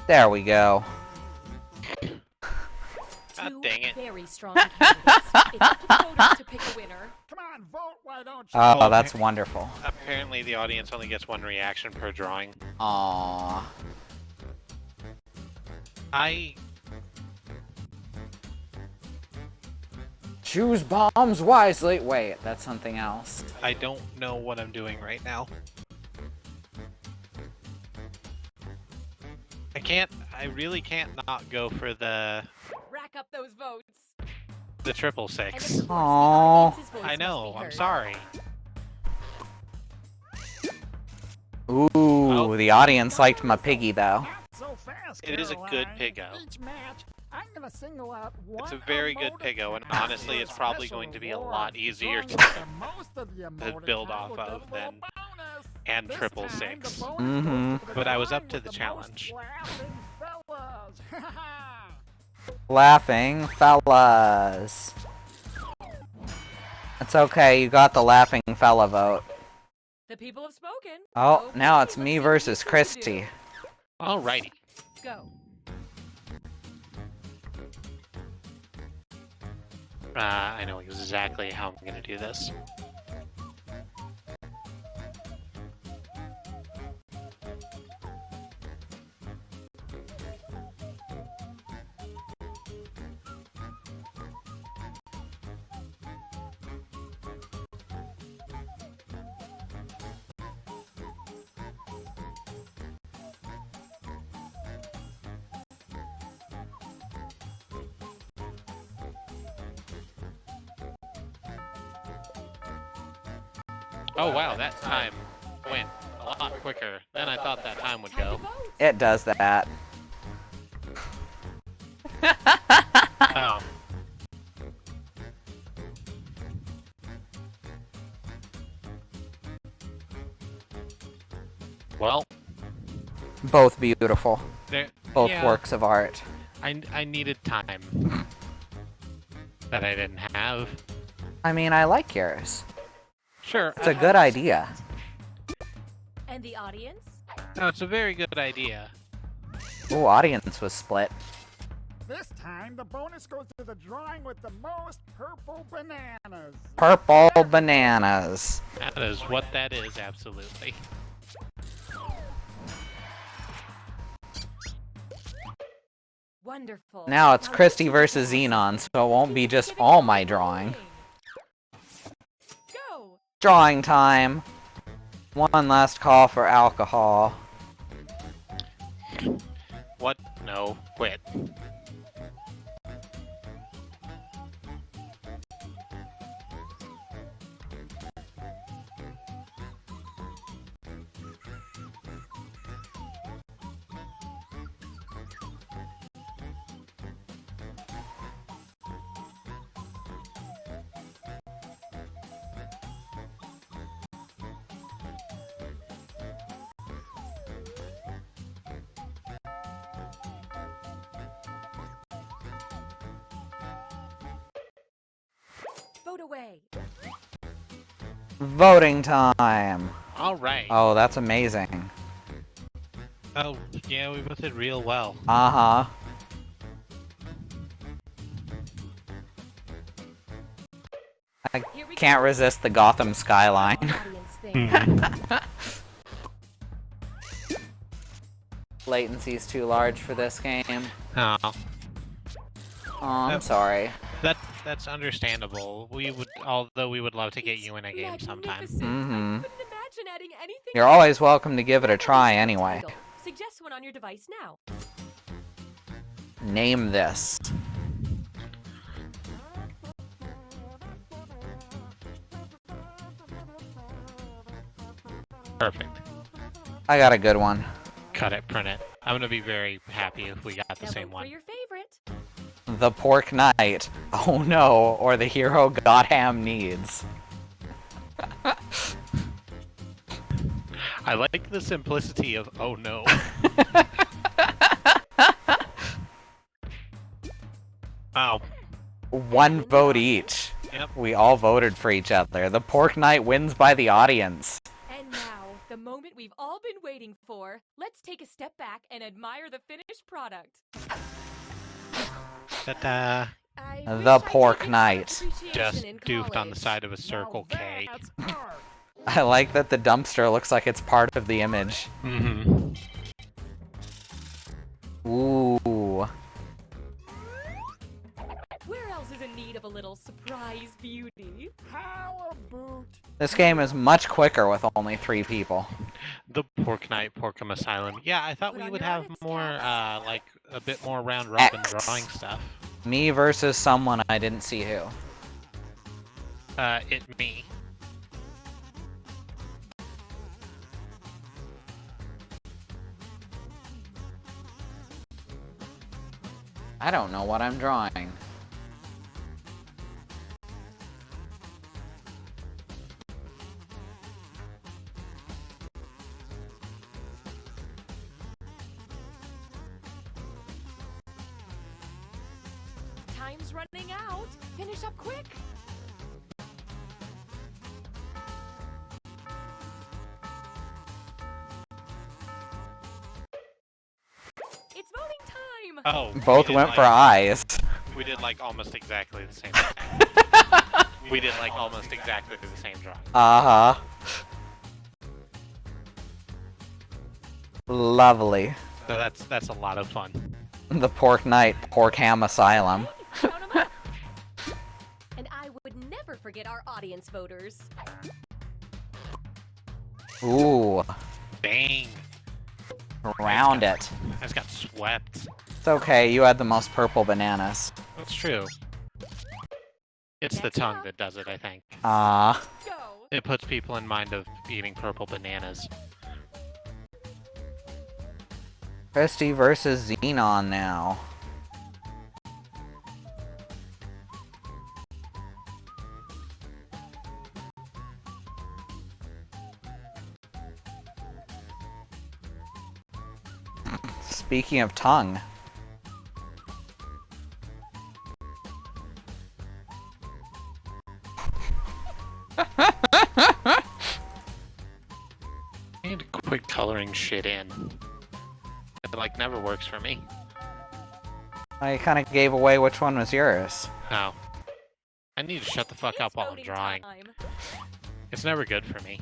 There we go. God Two dang it. very strong candidates. It's up to the voters to pick a winner. Come on, vote, why don't you? Oh, that's wonderful. Apparently the audience only gets one reaction per drawing. Aww. I Choose bombs wisely. Wait, that's something else. don't know what I'm doing right now. I really can't not go for the Rack up those votes. triple And six. of course, the Aww. audience's voice I must know, be I'm heard. sorry. Ooh, the audience liked my piggy though. Not so fast, It is a good Caroline. piggo. Each match, I'm gonna single out It's a one very good emoticon. piggo, and honestly, it's probably Special going to be a reward. lot easier Drawing to out the most of the emoticon build will off get of a little than bonus. and This triple time, six. the bonus Mhm. goes to the But I was up drawing to with the most challenge. laughing fellas. Laughing fellas. It's okay, you got the laughing fella vote. The people have spoken. Oh, Okay, now it's let's me see what versus you can Christy. do. Alrighty. Go. I know exactly how I'm gonna do this. Oh wow, that time went a lot quicker than I thought that time would Time to go. vote. It does that. Oh. Well, Both beautiful. there. Both yeah, works of art. I needed time. that I didn't have. I mean, I like yours. Sure. It's a good idea. And the audience? No, it's a very good idea. Ooh, audience was split. This time, the bonus goes to the drawing with the most purple bananas. Purple bananas. That is what that is, absolutely. Wonderful. Now it's Christy versus Xenon, so it won't be just all my drawing. Go! Drawing time. One last call for alcohol. What? No, quit. Vote away. Voting time. Alright. Oh, that's amazing. Oh, yeah, we both did real well. Uh-huh. I Here we can't go. resist the Gotham skyline. Audience thing. Latency's too large for this game. Oh, Oh, I'm sorry. that's understandable. Although we would love to get you in a game sometime. Magnificent. Mhm. I couldn't imagine adding anything. You're always welcome to give it a try anyway. Title. Suggest one on your device now. Name this. Perfect. I got a good one. Cut it, print it. I'm gonna be very happy if we got the Now same vote one. for your favorite. The Pork Knight. Oh no, or the hero Gotham needs. I like the simplicity of oh no. Oh, One vote each. yep. We all voted for each other. The Pork Knight wins by the audience. And now, the moment we've all been waiting for. Let's take a step back and admire the finished product. Ta-da. I The wish I Pork did Knight. appreciation Just in doofed on the college. side of a Circle K. That's art. I like that the dumpster looks like it's part of the image. Mm-hmm. Ooh. Where else is in need of a little surprise beauty? How about This game is much quicker with only 3 people. The Pork Knight, Porkum Asylum. Yeah, I thought Put we on would your have audits more, caps. like, a bit more round robin X. drawing stuff. Me versus someone I didn't see who. Me. I don't know what I'm drawing. Time's running out. Finish up quick. It's voting time. Oh. Both we did, went for like- eyes. We did, like, almost exactly the same thing. We did, like, almost exactly the same drawing. Uh-huh. Lovely. So that's a lot of fun. The Pork Knight, Pork Ham Asylum. Count 'em up. And I would never forget our audience voters. Ooh. Dang. Round it. I just got swept. It's okay, you had the most purple bananas. That's true. It's the Next tongue up. that does it, I think. Ah. Go. It puts people in mind of eating purple bananas. Christy versus Xenon now. Speaking of tongue. I need to quit coloring shit in. It like never works for me. I kind of gave away which one was yours. Oh. I need to shut the fuck up while I'm Voting drawing. time. It's never good for me.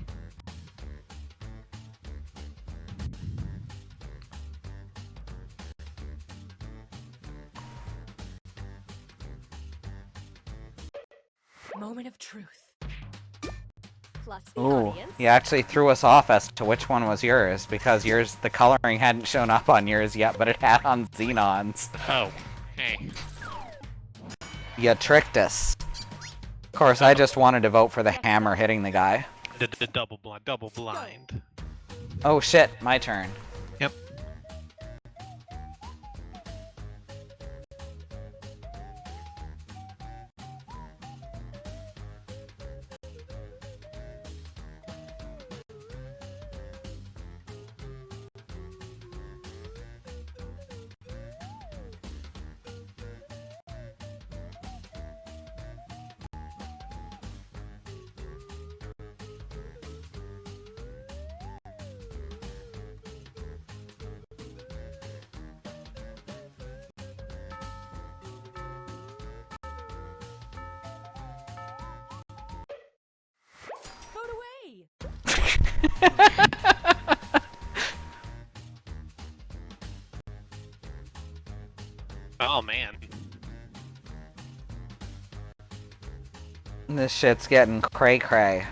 Moment of truth. Plus the Ooh, audience. you actually threw us off as to which one was yours, because yours, the coloring hadn't shown up on yours yet, but it had on Xenon's. Oh. Hey. You tricked us. Of course, I just wanted to vote for the hammer hitting the guy. The double blind. Oh shit, my turn. Yep. Vote away. Oh man. This shit's getting cray-cray.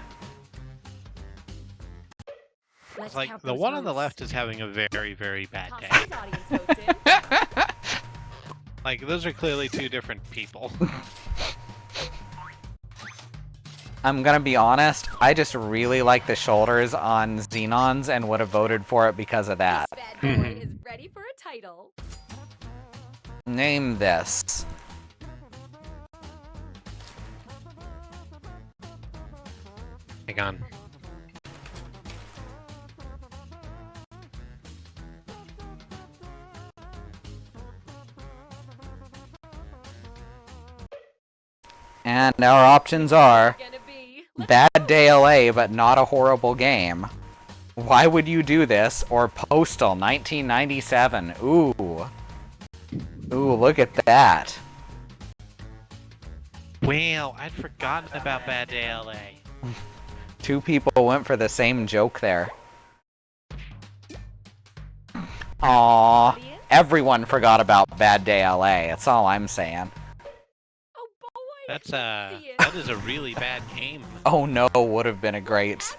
Let's Like count the those one on the votes. left is having a very, very bad Toss day. these audience votes in. Like those are clearly two different people. I'm gonna be honest, I just really like the shoulders on Xenon's and would have voted for it because of that. This bad boy is ready for a title. Name this. Hang on. And our options are Gonna be. Bad Day LA, but not a horrible game. Why would you do this? Or Postal 1997. Ooh. Ooh, look at that. Wow, I'd forgotten about Bad Day LA. Two people went for the same joke there. Aww. Everyone forgot about Bad Day LA. That's all I'm saying. Oh boy. That's See it. that is a really bad game. Oh no, would have been a great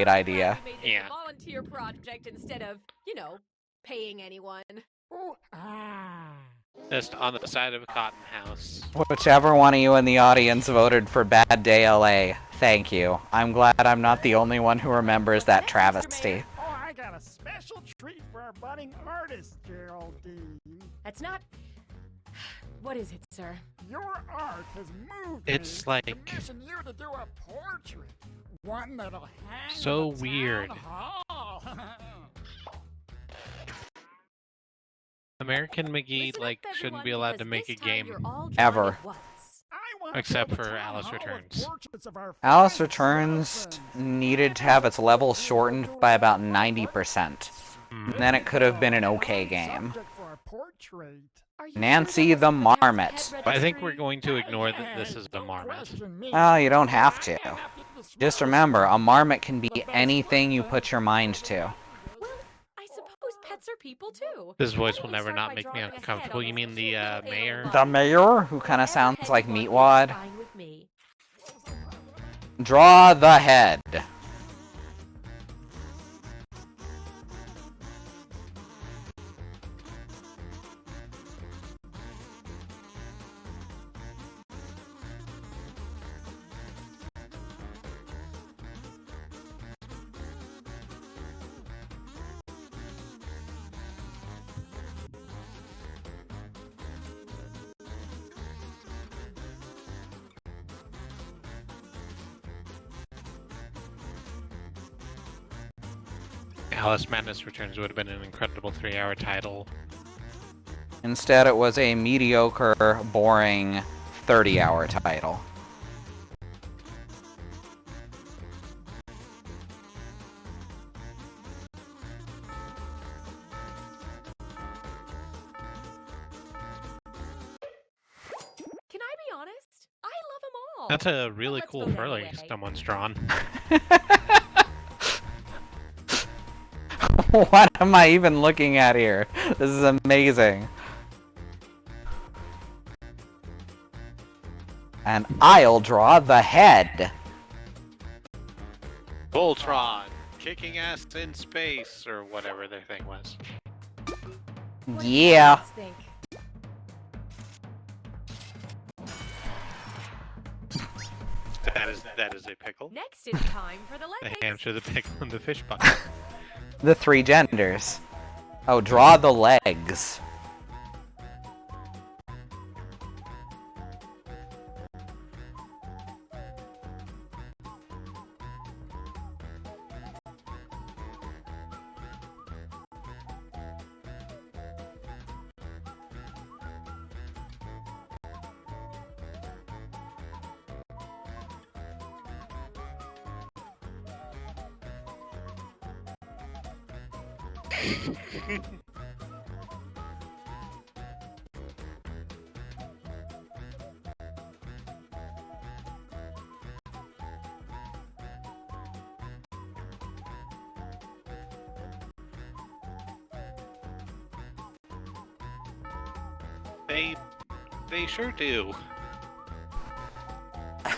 idea. You made this Yeah. a volunteer project instead of, paying anyone. Ooh, ah. Just on the side of a cotton house. Whichever one of you in the audience voted for Bad Day LA, thank you. I'm glad I'm not the only one who remembers that travesty. Oh, I got a special treat for our budding artist, Geraldine. That's not. What is it, sir? Your art has moved It's me like- to commission you to do a portrait. One that'll hang So in the weird. town hall. American McGee Listen like up, shouldn't everyone, be allowed to because make a this time game. you're all drawing Ever. at once. I wanna Except fill the for town Alice hall with Returns. portraits of our Alice finest Returns citizens. needed to have its level shortened by about 90%. Hmm. Then it could have been an okay game. Subject for a portrait. Are you Nancy sure the that was the Marmot. head But I think we're registry? going to ignore that this Hey, is a don't marmot. question me. Well, you don't have to. I am the Just smartest remember, a man. marmot can be anything you put your mind to. Well, I suppose pets are people too. This Why voice don't will you never start not by make me drawing a head uncomfortable. on You this mean the little mayor? line? The mayor, who kind of Whatever sounds head like you want is Meatwad. fine with me. Draw the head. Alice Madness Returns would have been an incredible 3-hour title. Instead, it was a mediocre, boring 30-hour title. That's a really Let's cool vote furry anyway. someone's drawn. What am I even looking at here? This is amazing. And I'll draw the head. Voltron, kicking ass in space, or whatever their thing was. What do Yeah. you guys think? That is a pickle. Next, it's time for the The legs. hamster, the pickle, and the fish bucket. The three genders. Oh, draw the legs. They sure do. And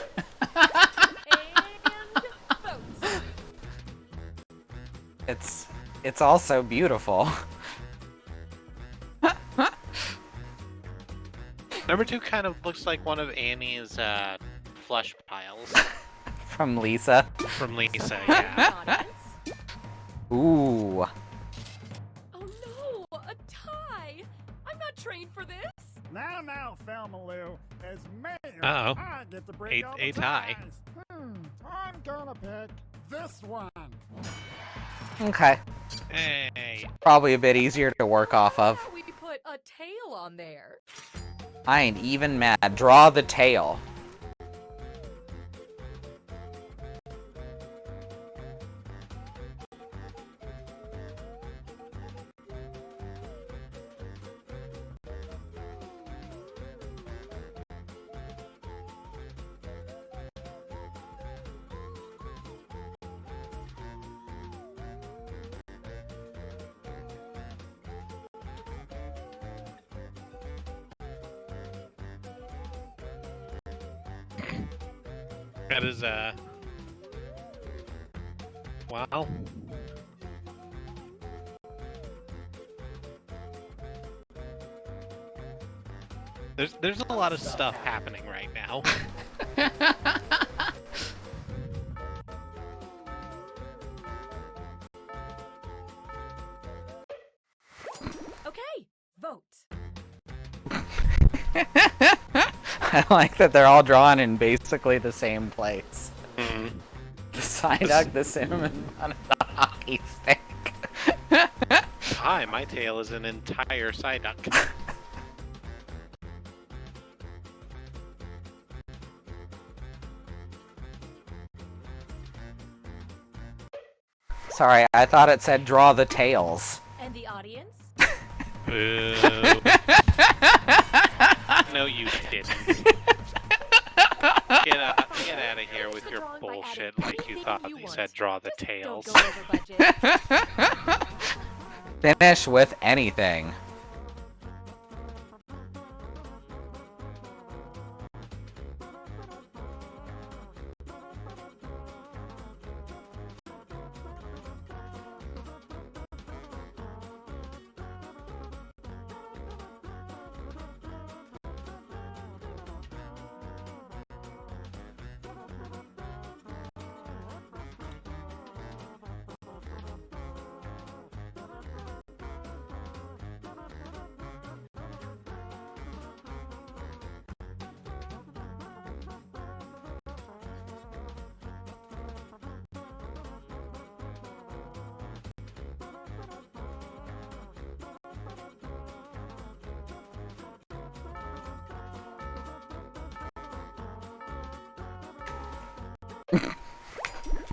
votes. It's also beautiful. Number 2 kind of looks like one of Annie's flush piles From Lisa. from Lisa. Yeah. Audience. Ooh. Oh no, a tie! I'm not trained for this. Now, Falmaloo, as mayor, Uh-oh. I get to bring all A the tie. ties. I'm gonna pick this one. Okay. Hey. Probably a bit easier to work off of. How we put a tail on there. I ain't even mad. Draw the tail. That is wow. There's a lot of stuff happening right now. Okay, vote. I like that they're all drawn in basically the same place. Mhm. The Psyduck, the cinnamon bun, and the hockey stick. Hi, my tail is an entire Psyduck. Sorry, I thought it said draw the tails. And the audience? Boo. No, you didn't. Get out of here with your bullshit like you thought they said draw the Just tails. Don't go over budget. Finish with anything.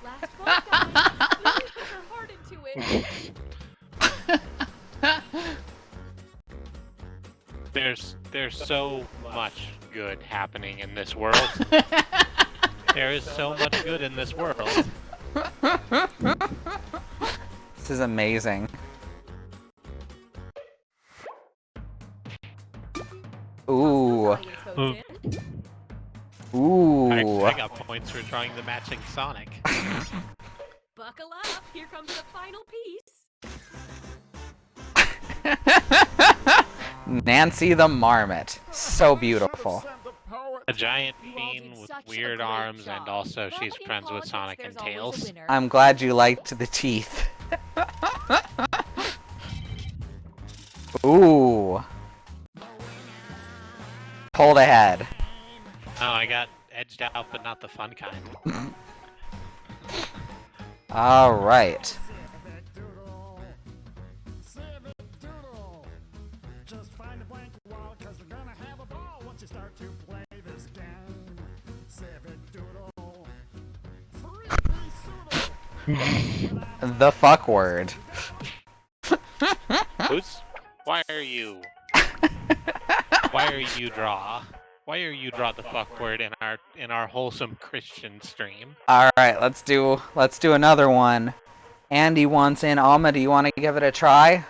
Last vote, guys. Really put your heart into it. There's so much good happening in this world. There is so much good in this world. This is amazing. Ooh. Ooh. I got points for drawing the matching Sonic. Buckle up, here comes the final piece. Nancy the Marmot. So beautiful. A giant You all fiend did with such a weird great arms, job. and also But she's in friends with politics, Sonic and there's always a Tails. winner. I'm glad you liked the teeth. Ooh. Pulled ahead. Oh, I got edged out, but not the fun kind. Alright. Civic Doodle. Civic Doodle. Just find a blank wall, cause we're gonna have a ball once you start to play this game. Civic Doodle. Free The fuck word. Who's? Why are you? Why are you draw? Why are you draw the fuck word in our wholesome Christian stream? Alright, let's do another one. Andy wants in. Alma, do you want to give it a try?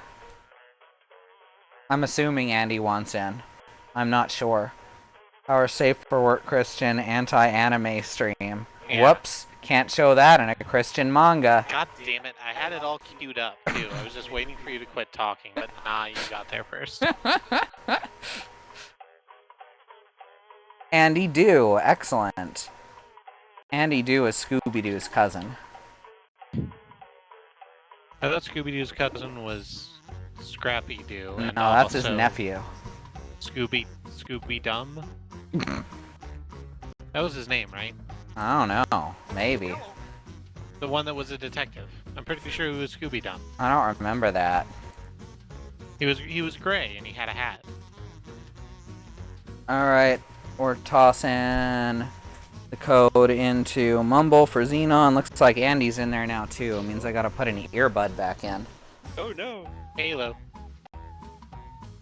I'm assuming Andy wants in. I'm not sure. Our safe for work Christian anti-anime stream. Yeah. Whoops. Can't show that in a Christian manga. God damn it, I had it all queued up too. I was just waiting for you to quit talking, but nah, you got there first. Andy Doo. Excellent. Andy Doo is Scooby-Doo's cousin. I thought Scooby-Doo's cousin was Scrappy-Doo. No, and that's his also nephew. Scooby-Dumb? That was his name, right? I don't know. Maybe. The one that was a detective. I'm pretty sure he was Scooby-Dumb. I don't remember that. He was gray and he had a hat. Alright, we're tossing the code into Mumble for Xenon. Looks like Andy's in there now too. It means I gotta put an earbud back in. Oh no. Halo.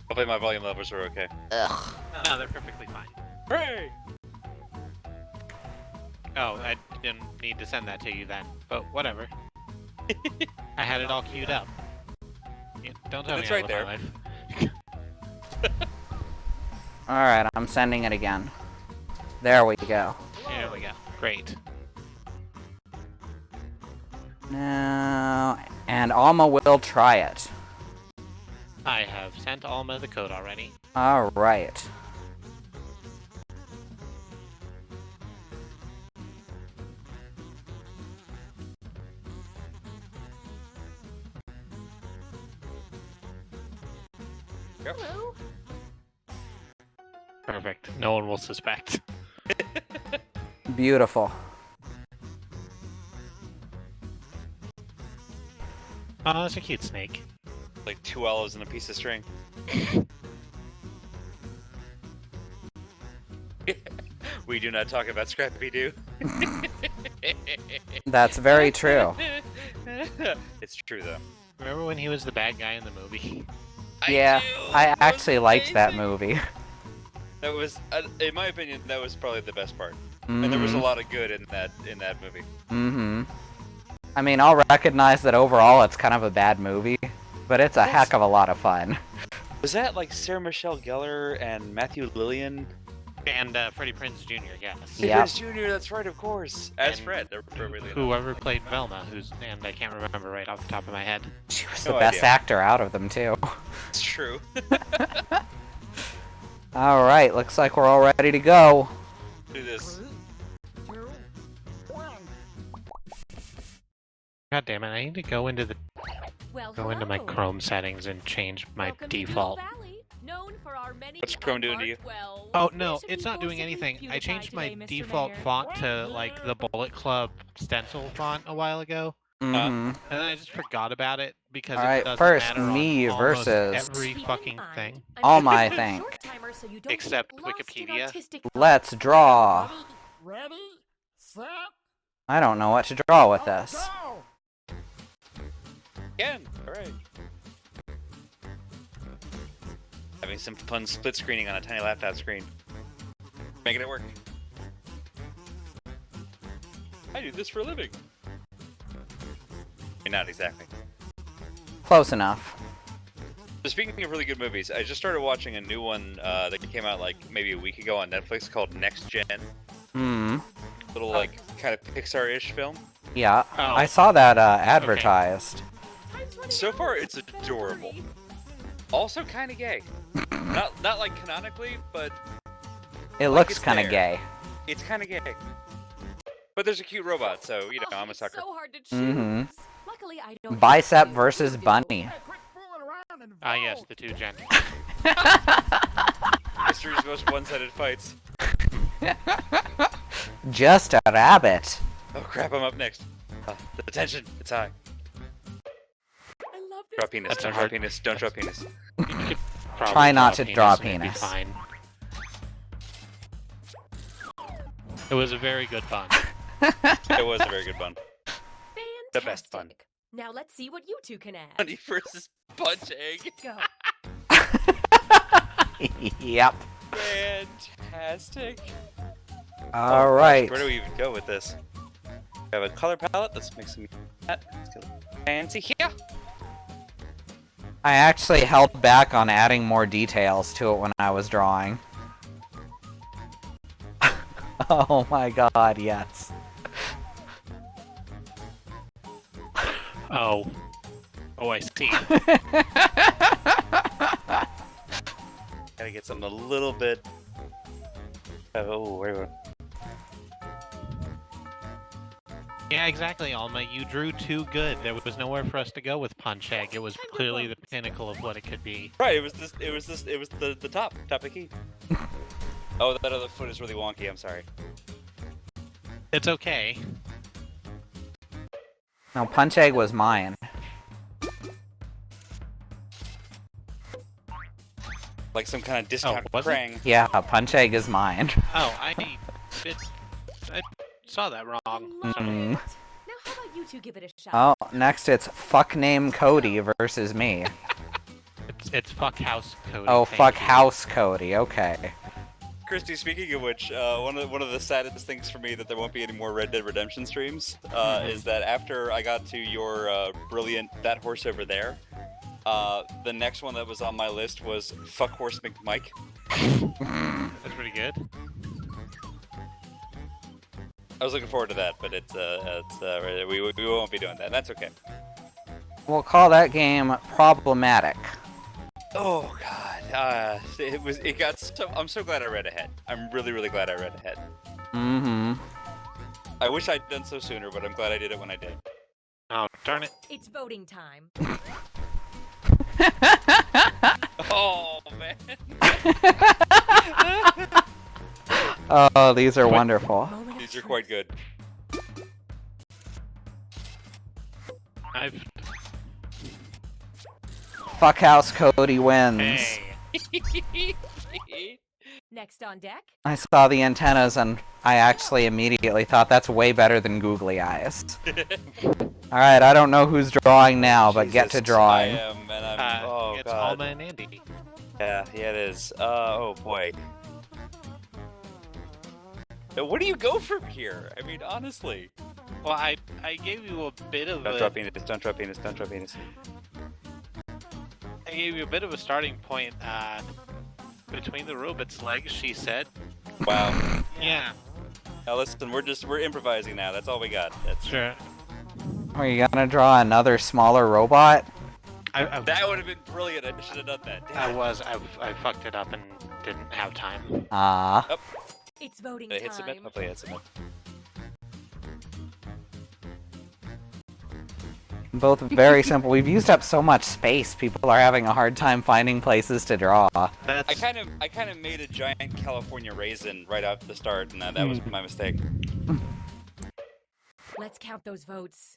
Hopefully my volume levels are okay. Ugh. No, they're perfectly fine. Hooray! Oh, I didn't need to send that to you then, but whatever. I had it all queued up. Yeah, don't tell It's me right I live my there. life. Alright, I'm sending it again. There we go. There we go. Great. Now, and Alma will try it. I have sent Alma the code already. Alright. Hello. Perfect. No one will suspect. Beautiful. Oh, that's a cute snake. Like 2 olives and a piece of string. We do not talk about Scrappy-Doo. That's very true. It's true though. Remember when he was the bad guy in the movie? Yeah, I That was actually liked that amazing. movie. That was, in my opinion, that was probably the best part. And there was a Mhm. lot of good in that movie. Mm-hmm. I mean, I'll recognize that overall it's kind of a bad movie, but it's a heck of a lot of fun. Was that like Sarah Michelle Gellar and Matthew Lillian? And Freddie Prinze Jr., yes. Yeah. Prinze Jr., that's right, of course. As And Fred, appropriately enough. Whoever played Velma, and I can't remember right off the top of my head. She was No the best idea. actor out of them, too. It's true. Alright, looks like we're all ready to go. Do this. 2, 1. God damn it! I need to go into my Hello. Chrome settings and change my Welcome to Blue default. Valley, known for our many What's Chrome doing to you? well, Oh no, especially it's not doing forcibly anything. I beautified changed my today, Mr. default Mayor. font to like the Bullet Club stencil font a while ago, Mm-hmm. and then I just forgot about it because Alright, it doesn't first, matter me on almost versus- every Keep in fucking mind, thing. I'm All gonna my give you a thing. short timer so you don't Except get lost in Wikipedia. artistic Let's draw. Ready, set, I don't know what to draw with this. go! Again! Alright. Having some fun split screening on a tiny laptop screen. Making it work. I do this for a living. Not exactly. Close enough. So speaking of really good movies, I just started watching a new one that came out like maybe a week ago on Netflix called Next Gen. Little like kind of Pixar-ish film. Yeah, Oh. I saw that advertised. So far, it's adorable. Also kind of gay. Not like canonically, but It like looks it's kind of there. gay. It's kind of gay. But there's a cute robot, so you know I'm a It's sucker. so hard to choose. Mhm. Luckily, I don't. Bicep versus bunny. Quit fooling around and Ah, yes, vote. the two genders. History's most one-sided fights. Just a rabbit. Oh crap, I'm up next. The tension, it's high. I love this. Drop penis, That's don't a drop hard- penis, don't drop penis. You could probably Try not to draw and it'd be penis. Fine. It was a very good fun. It was a very good one. Fantastic. The best fun. Now let's see what you two can add. Honey versus Punch Egg. Go. Yep. Fantastic. All Oh, gosh, right. where do we even go with this? We have a color palette. Let's make some that. Let's get fancy here. I actually held back on adding more details to it when I was drawing. Oh my god, yes. Oh. Oh, I see. Gotta get something a little bit. Oh, wait. Yeah, exactly, Alma. You drew too good. There was nowhere for us to go with Punch Egg. It was clearly the pinnacle of what it could be. Right, it was the top of the key. Oh, that other foot is really wonky. I'm sorry. It's okay. No, Punch Egg was mine. Like some kind of discount was it? krang. Yeah, Punch Egg is mine. Oh, I saw that wrong. Love Mm. it. Now how about you two give it a shot? Oh, next it's Fuck Name Cody versus me. It's fuck house Cody. Oh, thank fuck you. House Cody, okay. Christy, speaking of which, one of the saddest things for me that there won't be any more Red Dead Redemption streams is that after I got to your brilliant That Horse Over There, the next one that was on my list was Fuck Horse McMike. That's pretty good. I was looking forward to that, but we won't be doing that. That's okay. We'll call that game problematic. Oh God, it got so. I'm so glad I read ahead. I'm really glad I read ahead. Mm-hmm. I wish I'd done so sooner, but I'm glad I did it when I did. Oh, darn it. It's voting time. Oh man. Oh, these are wonderful. Moment of These are truth. quite good. I've. Fuck House Cody wins. Hey. Next on deck. I saw the antennas and I actually immediately thought that's way better than googly eyes. Alright, I don't know who's drawing now, but get to Jesus, drawing. I am, and I'm. Oh It's God. Alma and Andy. Yeah, it is. Oh boy. Now, where do you go from here? I mean, honestly. Well, I gave you a bit of Don't a, drop penis. Don't drop penis. Don't drop penis. I gave you a bit of a starting point between the robot's legs, she said. Wow. Yeah, Now listen, we're improvising now. That's all we got. That's sure. Are you gonna draw another smaller robot? That would have been brilliant. I should have done that. Damn. I fucked it up and didn't have time. Ah. It's voting Did I hit submit? time. Hopefully I hit submit. Both very simple. We've used up so much space, people are having a hard time finding places to draw. That's I kind of made a giant California raisin right off the start, and that was my mistake. Let's count those votes.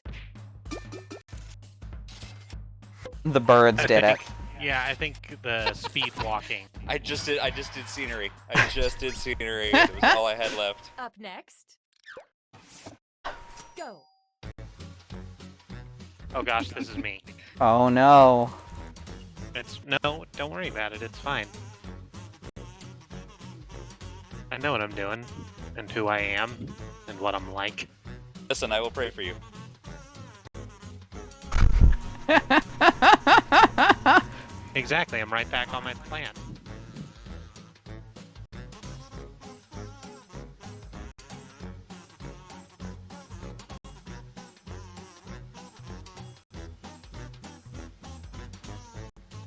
The birds did it. Yeah, I think the speed walking. I just did scenery. I just did scenery. It was all I had left. Up next. Go. Oh gosh, this is me. Oh no. No, don't worry about it. It's fine. I know what I'm doing, and who I am, and what I'm like. Listen, I will pray for you. Exactly, I'm right back on my plan.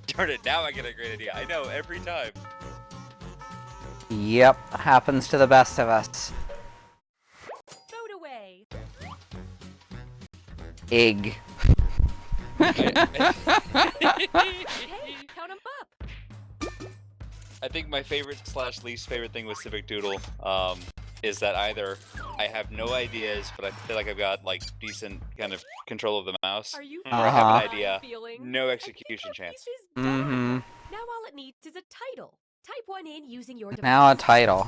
Darn it, now I get a great idea. I know, every time. Yep, happens to the best of us. Vote away. Egg. Hey, count 'em up. I think my favorite / least favorite thing with Civic Doodle is that either I have no ideas, but I feel like I've got like decent kind of control of the mouse, Are you or I have Uh-huh. an idea, feeling? no I execution think our chance. piece is done. Mm-hmm. Now all it needs is a title. Type one in using your device. Now a title.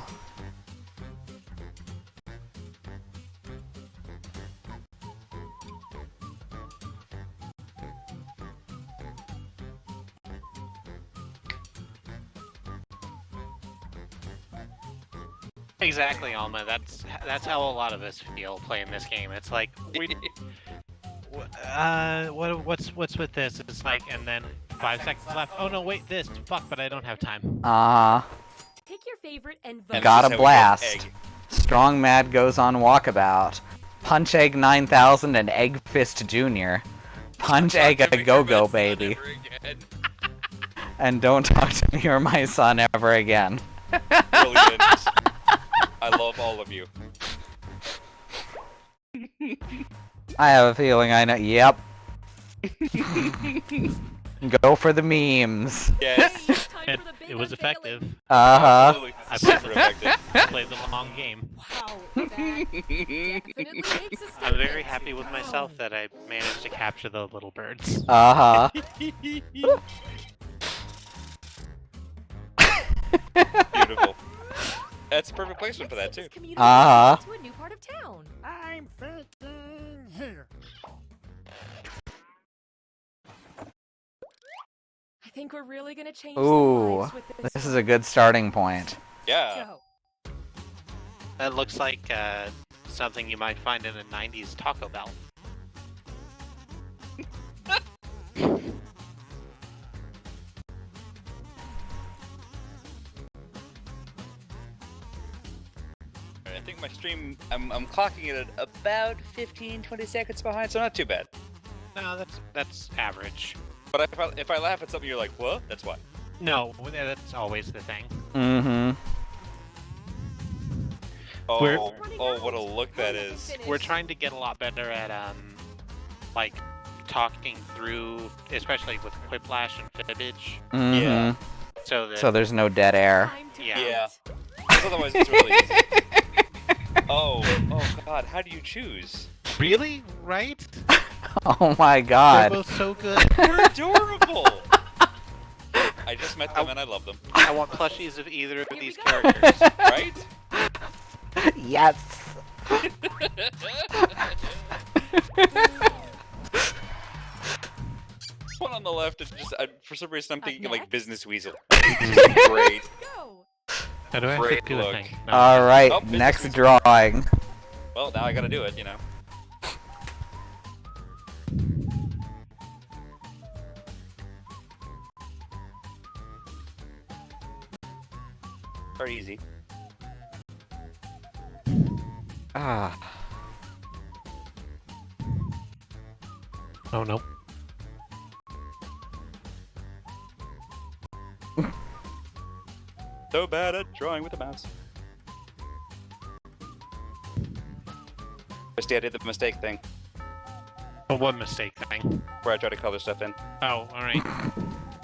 Exactly, Alma. That's how a lot of us feel playing this game. It's like what's with this? It's like, and then 5 seconds left. Oh no, wait, this. Fuck, but I don't have time. Pick your favorite and vote. And Got this a is how we get blast. egg. Strong Mad goes on walkabout. Punch Egg 9000 and Egg Fist Jr. Punch Egg a go-go baby. And don't talk to me or my son ever again. Brilliant. I love all of you. I have a feeling I know. Yep. Go for the memes. Yes. It was effective. Absolutely. I Super effective. played the long game. Wow, that definitely makes a I'm very statement. happy with myself that I managed to capture the little birds. Beautiful. That's a perfect placement for that too. Let's take this community Uh-huh. to a new part of town. I'm thinking here. I think we're really gonna change Ooh, some lives with this. this is a good starting point. Yeah. Go. That looks like something you might find in a 90s Taco Bell. I think my stream, I'm clocking it at about 15-20 seconds behind, so not too bad. No, that's average. But if I laugh at something, you're like, what? That's why. No, that's always the thing. Mm-hmm. Oh, We're- what a look that is. We're trying to get a lot better at like talking through, especially with quiplash and fibbage, Mm-hmm. Yeah. so that So there's no dead air. Time to Yeah. Yeah. vote. 'Cause otherwise it's really easy. Oh god, how do you choose? really, right? Oh my They're god. both so good. They're adorable! I just met them and I love them. I want plushies of either of Here we these go. characters. Right? Yes. One on the left is just, for some reason I'm thinking of like next? Business Weasel. It's great. Go. How do I have Great to do a look. thing? No. Alright, Oh, business next is- drawing. Well, now I gotta do it, you know. Very easy. Ah. Oh no. So bad at drawing with a mouse. Christy, I did the mistake thing, Oh, one mistake thing. where I try to color stuff in. Oh, alright.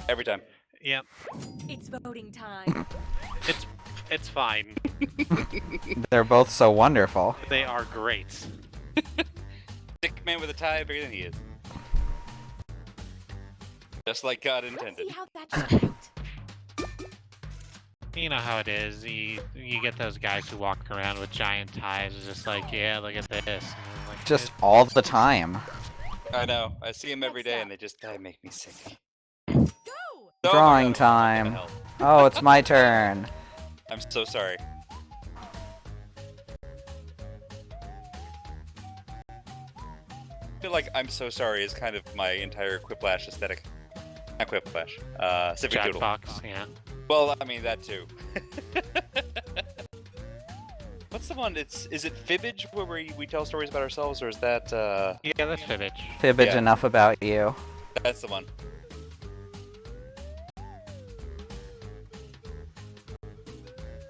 Every time. Yep. It's voting time. It's fine. They're both so wonderful. They are great. Dick man with a tie bigger than he is. Just like God Let's intended. see how that turned out. You know how it is. You get those guys who walk around with giant ties. It's just like, yeah, look at this. And I'm like, Just all the time. I know. I see him every day and they make me sick. Go. Oh, Drawing my God, time. what the hell? Oh, it's my turn. I'm so sorry. feel like I'm so sorry is kind of my entire Quiplash aesthetic. Not Quiplash. Civic Doodle. Jackbox, yeah. Well, I mean that too. What's the one? Is it Fibbage where we tell stories about ourselves, or is that? Yeah, that's Fibbage. Fibbage Yeah. enough about you. That's the one.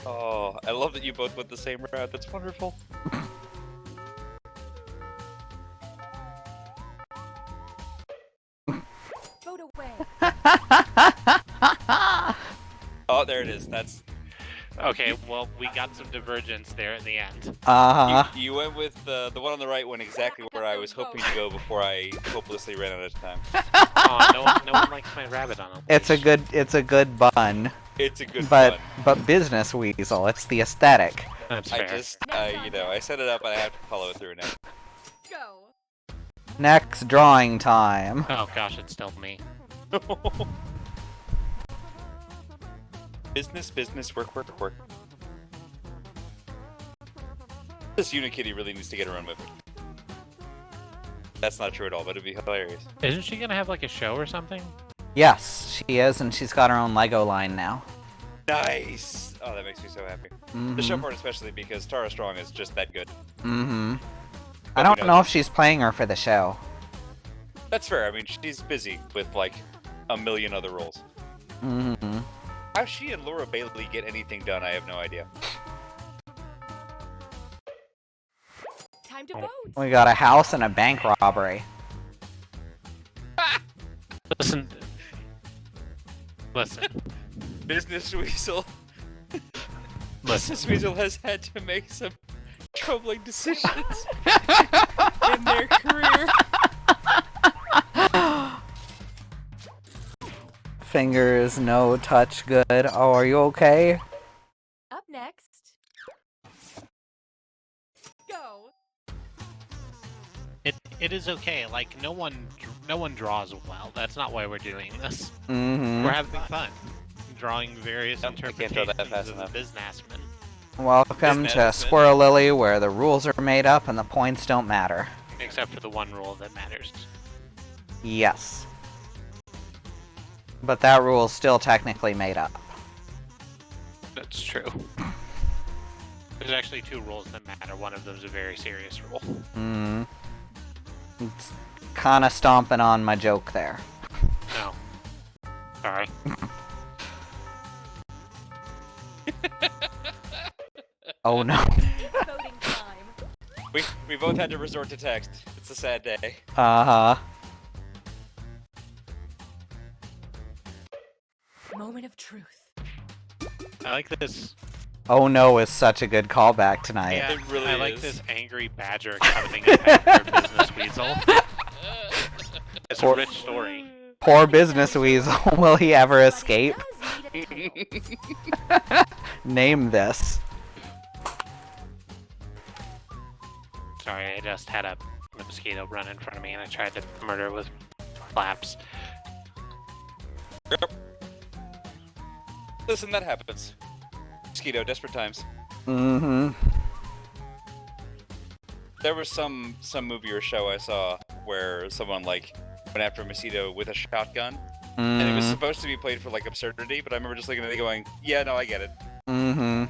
Oh, I love that you both went the same route. That's wonderful. Vote away. Oh, there it is. That's Okay, well, we got some divergence there at the end. you went with the one on the right went exactly where I was hoping to go before I hopelessly ran out of time. Oh, no one likes my rabbit on a leash. It's a good bun. It's a good But one. but business weasel, it's the aesthetic. That's I fair. just, I set it up and I have to follow it through now. Go. Next drawing time. Oh gosh, it's still me. Business, business, work, work, work. This Unikitty really needs to get her own movie. That's not true at all, but it'd be hilarious. Isn't she gonna have like a show or something? Yes, she is, and she's got her own Lego line now. Nice! Oh, that makes me so happy. The show part especially because Tara Strong is just that good. I But don't we know if she's playing her for the show. That's fair. I mean, she's busy with like a million other roles. How she and Laura Bailey get anything done, I have no idea. Time to vote. We got a house and a bank robbery. Listen. Business Weasel. Business Weasel has had to make some troubling decisions in their career. Fingers no touch good. Oh, are you okay? Up next. Go. It is okay. Like no one draws well. That's not why we're doing this. Mm-hmm. We're having fun, drawing various Nope, I can't draw that interpretations fast of enough. the businessman. Welcome to Businessman. Squirrel Lily, where the rules are made up and the points don't matter. Except for the one rule that matters. Yes. But that rule's still technically made up. That's true. There's actually two rules that matter. One of them is a very serious rule. It's kinda stomping on my joke there. No. Sorry. Oh no. It's voting time. We both had to resort to text. It's a sad day. Uh-huh. Moment of truth. I like this. Oh no is such a good callback tonight. Yeah, It really I like is. this angry badger coming after Business Weasel. It's a rich story. Poor business weasel. Will he ever escape? But it does need a title. Name this. Sorry, I just had a mosquito run in front of me and I tried to murder it with flaps. Listen, that happens. Mosquito, desperate times. Mm-hmm. There was some movie or show I saw where someone like went after a mosquito with a shotgun, and it was supposed to be played for like absurdity, but I remember just looking at it going, yeah, no, I get it. Mm-hmm.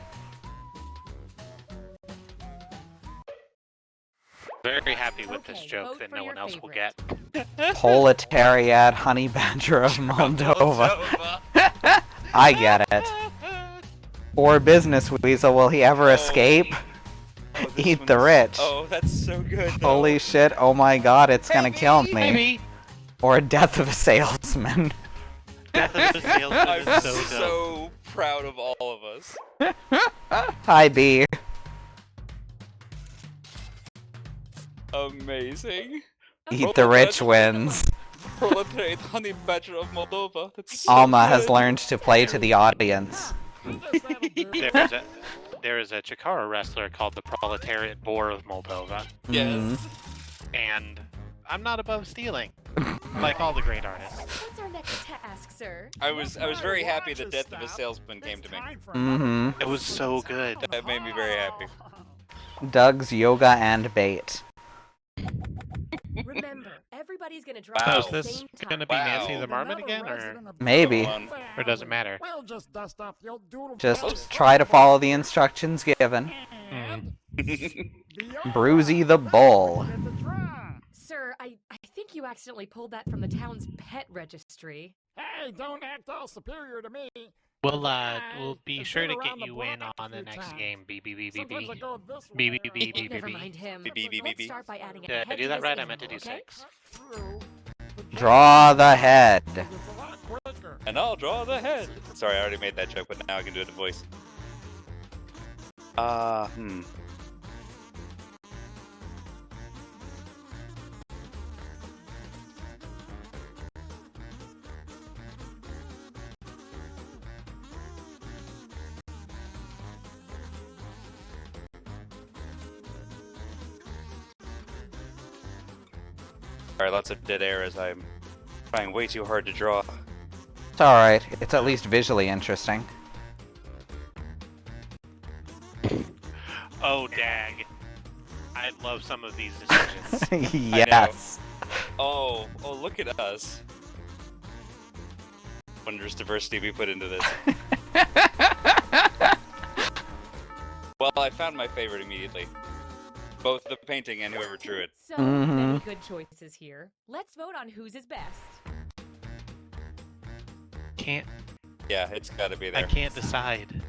Very happy with this Okay, joke vote that for no your one else will favorite. get. Proletariat honey badger of Moldova. I get it. Or business weasel, will he ever escape? Oh, this Eat the one's- rich. Oh, that's so good. Though. Holy shit, oh my god, it's gonna kill me. Maybe. Or death of a salesman. Death of the salesman I'm is so dope. so proud of all of us. Hi, B. Amazing. Eat the rich wins. Proletariat honey badger of Moldova. That's so Alma has good. learned to play to the audience. There is a Chikara wrestler called the Proletariat Boar of Moldova, Yes. and I'm not above stealing, like all the great artists. What's our next task, sir? I was very happy the death of a salesman came to me. Mm-hmm. It was so good. That made me very happy. Doug's yoga and bait. Remember, gonna drop Wow. So at is the this same gonna time. be Nancy Wow. the Marmot again, or Maybe. or does it matter? We'll just dust off the old doodle Just feathers try to first, follow the instructions given. and Bruisey the Bull. Get the draw. Sir, I think you accidentally pulled that from the town's pet registry. Hey, don't act all superior to me. We'll be I've sure been to around get the you in block a on the few next times. game. BBBBB. Sometimes I go this B, way, B, B, B, Never B. mind him. B, B, B, Let's B. start by adding a Did I head do to that this right? I meant to animal, do okay? 6. True. Draw the head. It's a lot quicker. And I'll draw the head. Sorry, I already made that joke, but now I can do it in voice. Sorry, lots of dead air as I'm trying way too hard to draw. It's alright. It's at least visually interesting. Oh, dag. I love some of these decisions. Yes. Oh, look at us. Wondrous diversity we put into this. Well, I found my favorite immediately. Both the painting and whoever drew it. So Mhm. many good choices here. Let's vote on whose is best. Can't. Yeah, it's gotta be I there. can't decide.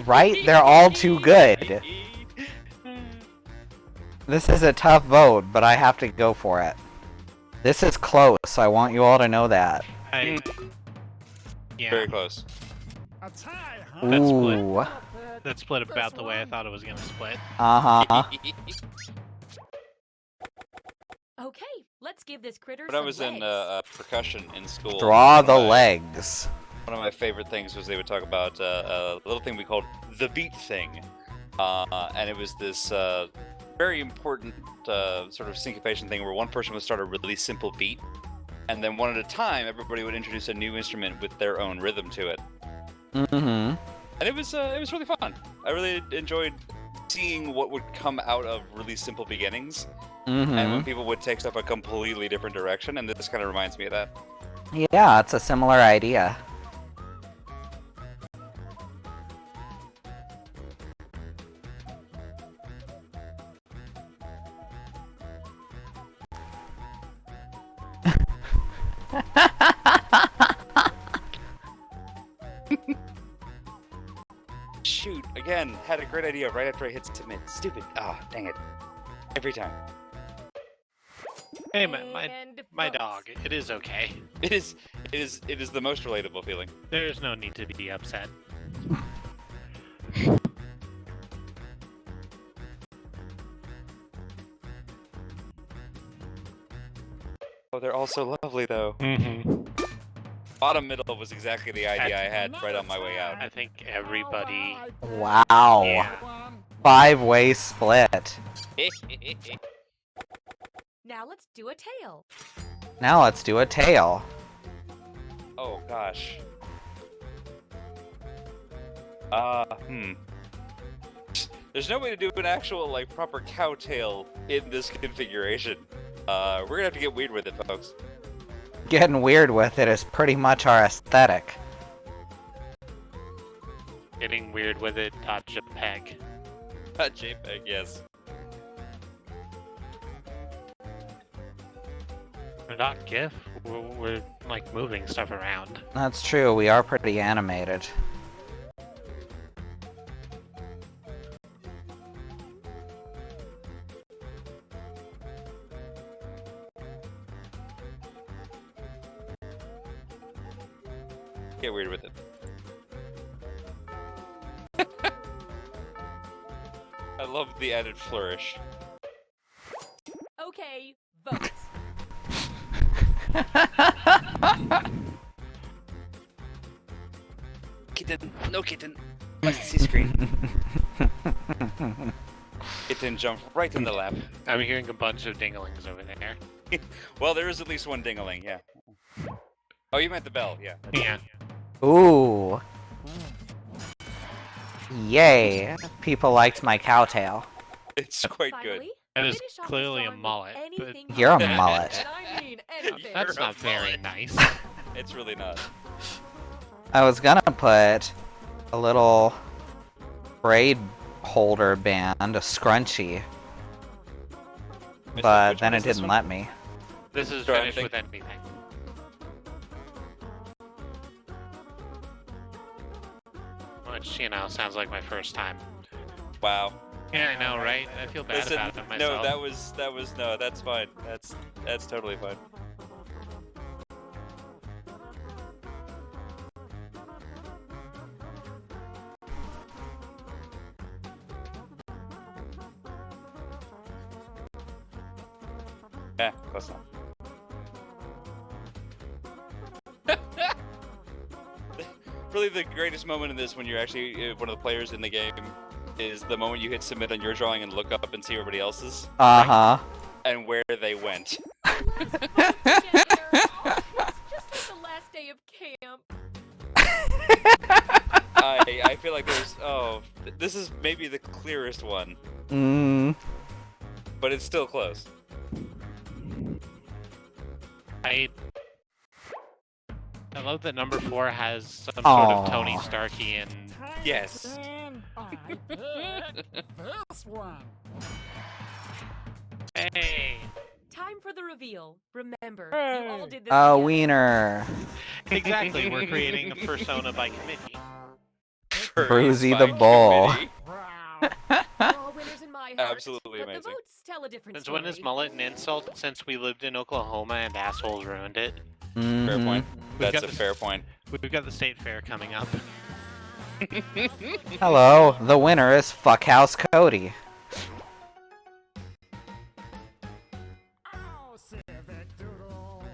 Right? They're all too good. This is a tough vote, but I have to go for it. This is close. I want you all to know that. Yeah. Very close. A tie, huh? That's split. Ooh. That split about the way I thought it was gonna split. Uh-huh. Okay, let's give this critter When I some was legs. in percussion in school, Draw one the of my- legs. One of my favorite things was they would talk about a little thing we called the beat thing. And it was this very important sort of syncopation thing where one person would start a really simple beat, and then one at a time, everybody would introduce a new instrument with their own rhythm to it. Mm-hmm. And it was really fun. I really enjoyed seeing what would come out of really simple beginnings, and when Mm-hmm. people would take stuff a completely different direction, and this kind of reminds me of that. Yeah, it's a similar idea. Shoot, again, had a great idea right after I hit submit. Stupid. Ah, dang it. Every time. Hey, And my votes. dog. It is okay. It is the most relatable feeling. There's no need to be upset. Oh, they're all so lovely though. Mm-hmm. Bottom middle was exactly the idea I had right on my way out. I think everybody. Wow. Yeah. 5-way split. Now let's do a tail. Now let's do a tail. Oh gosh. There's no way to do an actual like proper cow tail in this configuration. We're gonna have to get weird with it, folks. Getting weird with it is pretty much our aesthetic. Getting weird with it. JPEG. JPEG, yes. We're not GIF. We're like moving stuff around. That's true, we are pretty animated. Get weird with it. I love the added flourish. Okay, vote. Kitten, no kitten. Must see screen. Kitten jumped right in the lap. I'm hearing a bunch of dinglings over there. Well, there is at least one dingling, yeah. Oh, you meant the bell, yeah. Yeah. Ooh. Yay. People liked my cowtail. It's quite good. Finally, That is finish off this clearly a drawing with mullet, but- anything You're a you want. mullet. And I mean Anything. That's not very nice. It's really not. I was gonna put a little braid holder band, a scrunchie, but then it didn't let me. This is Try finished anything. with anything. Which, you know, sounds like my first time. Wow. Yeah, I know, right? I feel bad Listen, about it myself. no, that was no, that's fine. That's totally fine. Yeah, close enough. Really, the greatest moment in this, when you're actually one of the players in the game, is the moment you hit submit on your drawing and look up and see everybody else's. Uh-huh. And where they went. It's just like the last day of camp. I feel like there's this is maybe the clearest one, but it's still close. I love that number 4 has some sort of Tony Starky and Yes. And I picked this one. hey. Time for the reveal. Remember, you all did this A together. wiener. Exactly, we're creating a persona by committee. Bruzy Furries the by Bull. committee. Wow. You're all winners in my heart. Absolutely but amazing. the votes tell a different Since story. when is mullet an insult? Since we lived in Oklahoma and assholes ruined it. Fair point. We've That's got a fair point. We've got the state fair coming up. Hello, the winner is Fuckhouse Cody. Oh, Civic Doodle.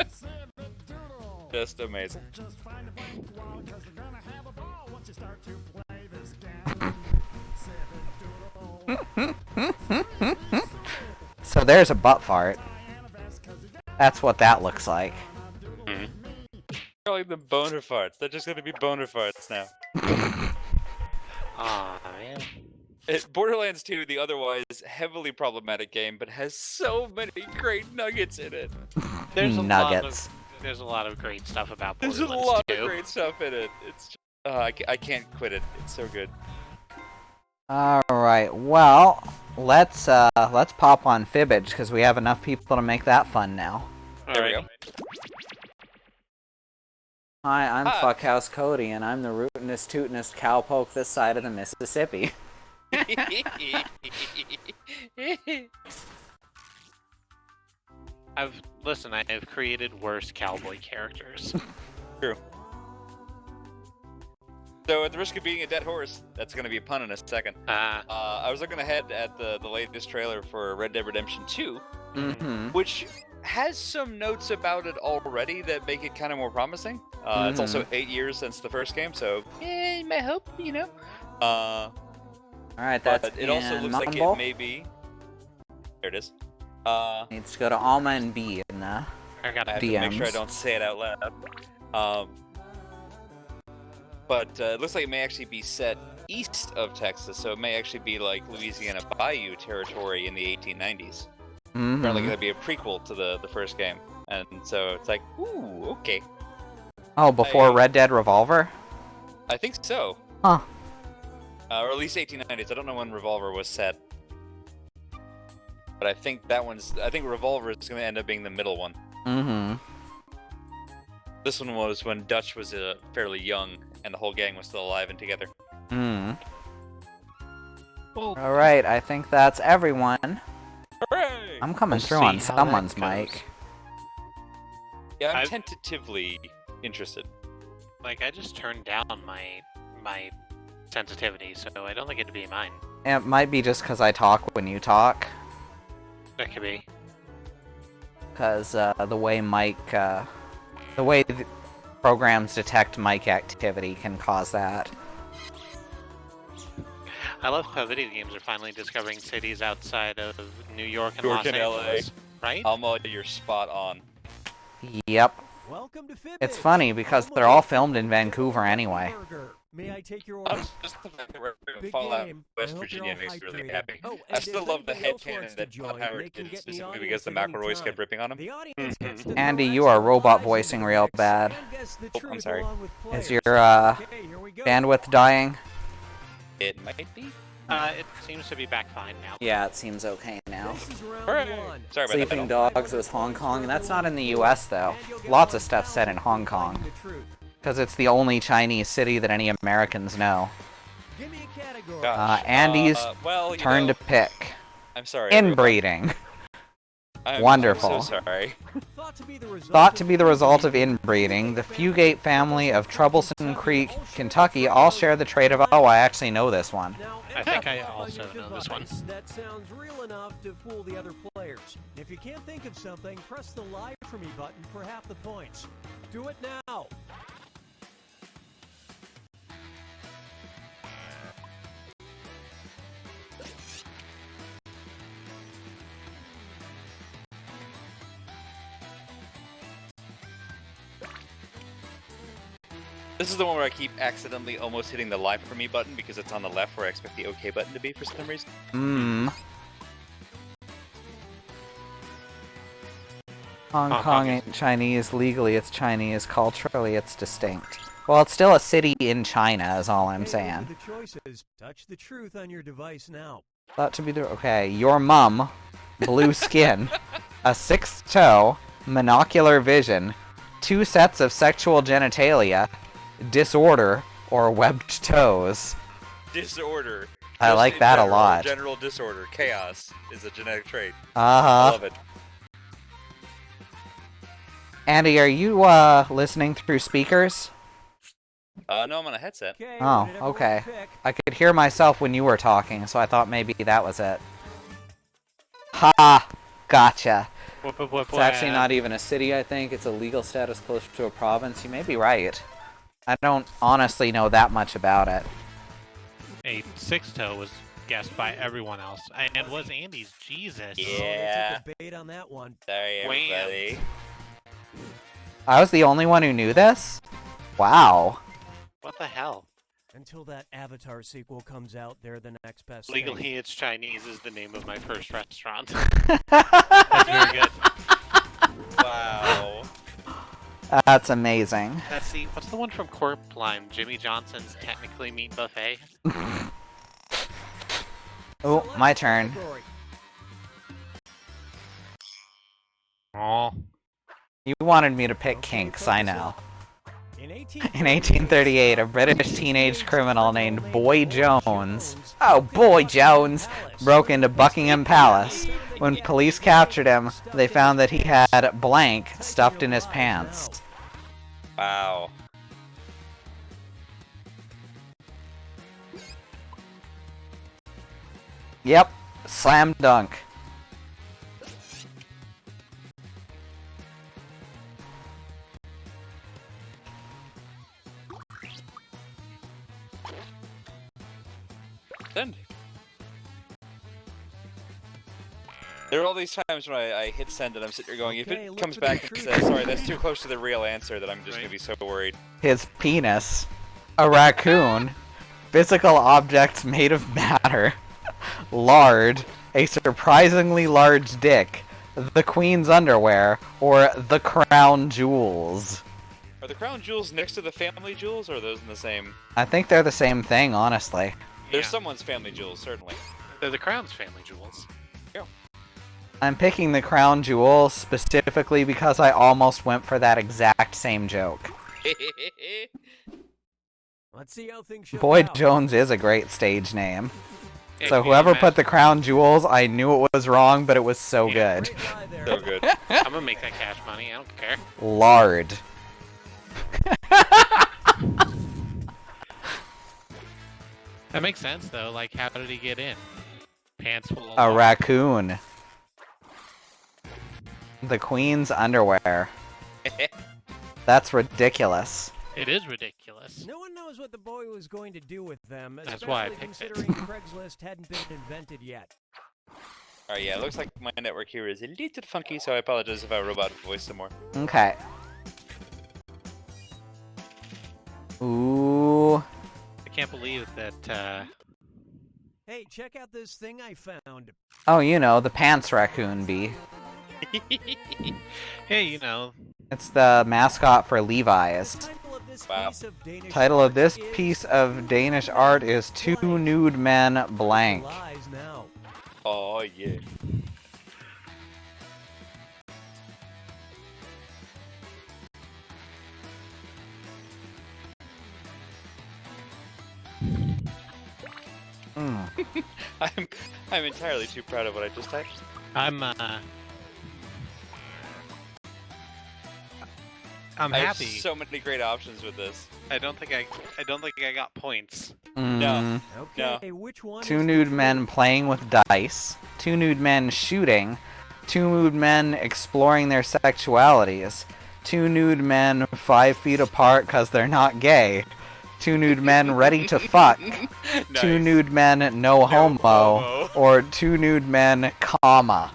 Civic Doodle. Just amazing. Just find a blank wall, cause you're gonna have a ball once you start to play this game. Civic Doodle. So there's a butt fart. That's what that looks like. Calling them boner farts. They're just gonna be boner farts now. Aw, man. Borderlands 2, the otherwise heavily problematic game, but has so many great nuggets in it. There's Nuggets. There's a lot of great stuff about There's Borderlands a lot 2. of great stuff in it. It's just, I can't quit it. It's so good. Alright, well, let's pop on Fibbage, because we have enough people to make that fun now. There we go. Hi, I'm Hi. Fuckhouse Cody, and I'm the rootinest, tootinest cowpoke this side of the Mississippi. I've created worse cowboy characters. True. So, at the risk of being a dead horse, that's going to be a pun in a second. I was looking ahead at the latest trailer for Red Dead Redemption 2, which has some notes about it already that make it kind of more promising. It's also 8 years since the first game, so you may hope, you know. Alright, that's But it also looks like Mumble. it may be. There it is. Needs to go to Alma and B in the I got I have it. to make sure I DMs. don't say it out loud. But it looks like it may actually be set east of Texas, so it may actually be like Louisiana Bayou territory in the 1890s. Apparently, going to be a prequel to the first game, and so it's like, ooh, okay. Oh, before Red Dead Revolver? I think so. Huh. Or at least 1890s. I don't know when Revolver was set, but I think I think Revolver is going to end up being the middle one. This one was when Dutch was fairly young, and the whole gang was still alive and together. Alright, I think that's everyone. Hooray! I'm coming We'll through see on how that someone's goes. mic. Yeah, I'm I've- tentatively interested. Like, I just turned down my sensitivity, so I don't think it'd be mine. It might be just because I talk when you talk. That could be. Because the way the way the programs detect mic activity can cause that. I love how video games are finally discovering cities outside of New York and New Los York and LA. Angeles. Right? Alma, you're spot on. Yep. Welcome to Fibbage. It's funny because they're all filmed in Vancouver anyway. May I take your order? Just the fact that we're in Big Fallout game. West I hope you're Virginia all makes me really hydrated. happy. Oh, I and still if love the anybody else headcanon wants to that join, Howard they can did get in the specifically because the audience at McElroys any kept ripping on him. The audience gets to Andy, throw you are extra robot lives into voicing the real mix bad. and guess the Oh, I'm truth sorry. along with Is players. your Okay, here we go. bandwidth dying? It might be. It seems to be back fine now. Yeah, it seems okay now. This is round Hooray. one. Sorry about Sleeping that. Dogs was Hong Kong, and that's not in the US though. Lots of stuff set in Hong Kong. Because it's the only Chinese city that any Americans know. Give me a category. Gosh, Andy's well, you turn know, to pick. I'm sorry. everyone. Inbreeding. Wonderful. Wonderful. I'm so sorry. Thought to be the result of inbreeding, the Fugate family of Troublesome Creek, Kentucky all share the trait of, oh, I actually know this one. Now, I think I also know this one. That sounds real enough to fool the other players. If you can't think of something, press the Live For Me button for half the points. Do it now. This is the one where I keep accidentally almost hitting the Live For Me button because it's on the left where I expect the OK button to be for some reason. Hong Kong ain't Chinese. Legally, it's Chinese. Culturally, it's distinct. Well, it's still a city in China, is all I'm Hey, saying. those are the choices. Touch the truth on your device now. Thought to be the... Okay, your mum, blue skin, a sixth toe, monocular vision, 2 sets of sexual genitalia, disorder, or webbed toes. Disorder. I Just like in that a general, lot. General disorder. Chaos is a genetic trait. I Uh-huh. love it. Andy, are you, listening through speakers? No, I'm on a headset. Okay, Oh, what did everyone okay. pick? I could hear myself when you were talking, so I thought maybe that was it. Ha! Gotcha. It's actually not even a city, I think. It's a legal status closer to a province. You may be right. I don't honestly know that much about it. A six toe was guessed by everyone else, and was Andy's. Jesus. Yeah. Oh, they took the bait on that one. Sorry, everybody. I was the only one who knew this? Wow. What the hell? Until that Avatar sequel comes out, they're the next best thing. Legally, It's Chinese is the name of my first restaurant. That's very good. Wow. That's amazing. Let's see, what's the one from Corp Line? Jimmy Johnson's Technically Meat Buffet? Oh, my turn. Category. Oh. You wanted me to pick Okay, kinks, I focus know. up. In In 1838, a British teenage criminal named Boy Jones, oh, Boy Jones, broke into Buckingham Palace. When police captured him, they found that he had blank stuffed in his pants. Wow. Yep, slam dunk. Send. There are all these times when I hit send and I'm sitting here going, if Okay, it look comes for the back and truth. says, sorry, that's too close to the real answer, that I'm just going to be so worried. His penis. A raccoon. Physical objects made of matter. Lard. A surprisingly large dick. The Queen's underwear. Or the crown jewels. Are the crown jewels next to the family jewels, or are those in the same? I think they're the same thing, honestly. There's Yeah. someone's family jewels, certainly. They're the Crown's family jewels. I'm picking the crown jewel specifically because I almost went for that exact same joke. Let's see how things show Boy out. Jones is a great stage name. Yeah, So can you whoever imagine- put the crown jewels, I knew it was wrong, but it was so Yeah. good. Great try there. So good. I'm gonna make that cash money, I don't care. Lard. That makes sense though, like how did he get in? Pants full of A lard. raccoon. The Queen's underwear. That's ridiculous. It is ridiculous. No one knows what the boy was going to do with them, That's especially why I picked it. considering Craigslist hadn't been invented yet. Alright, yeah, it looks like my network here is a little funky, so I apologize if I robot voice some more. Okay. Ooh. can't believe that. Hey, check out this thing I found. Oh, you know, the pants raccoon bee. Hey, you know. It's the mascot for Levi's. Wow. Title of this piece of Danish art is Two Nude Men Blank. Oh, yeah. Mm. I'm entirely too proud of what I just typed. I'm I happy. have so many great options with this. I don't think I got points. No. Okay, which one? Two nude men playing with dice. Two nude men shooting. Two nude men exploring their sexualities. Two nude men 5 feet apart because they're not gay. Two nude men ready to fuck. Nice. Two nude men no homo. Or two nude men comma.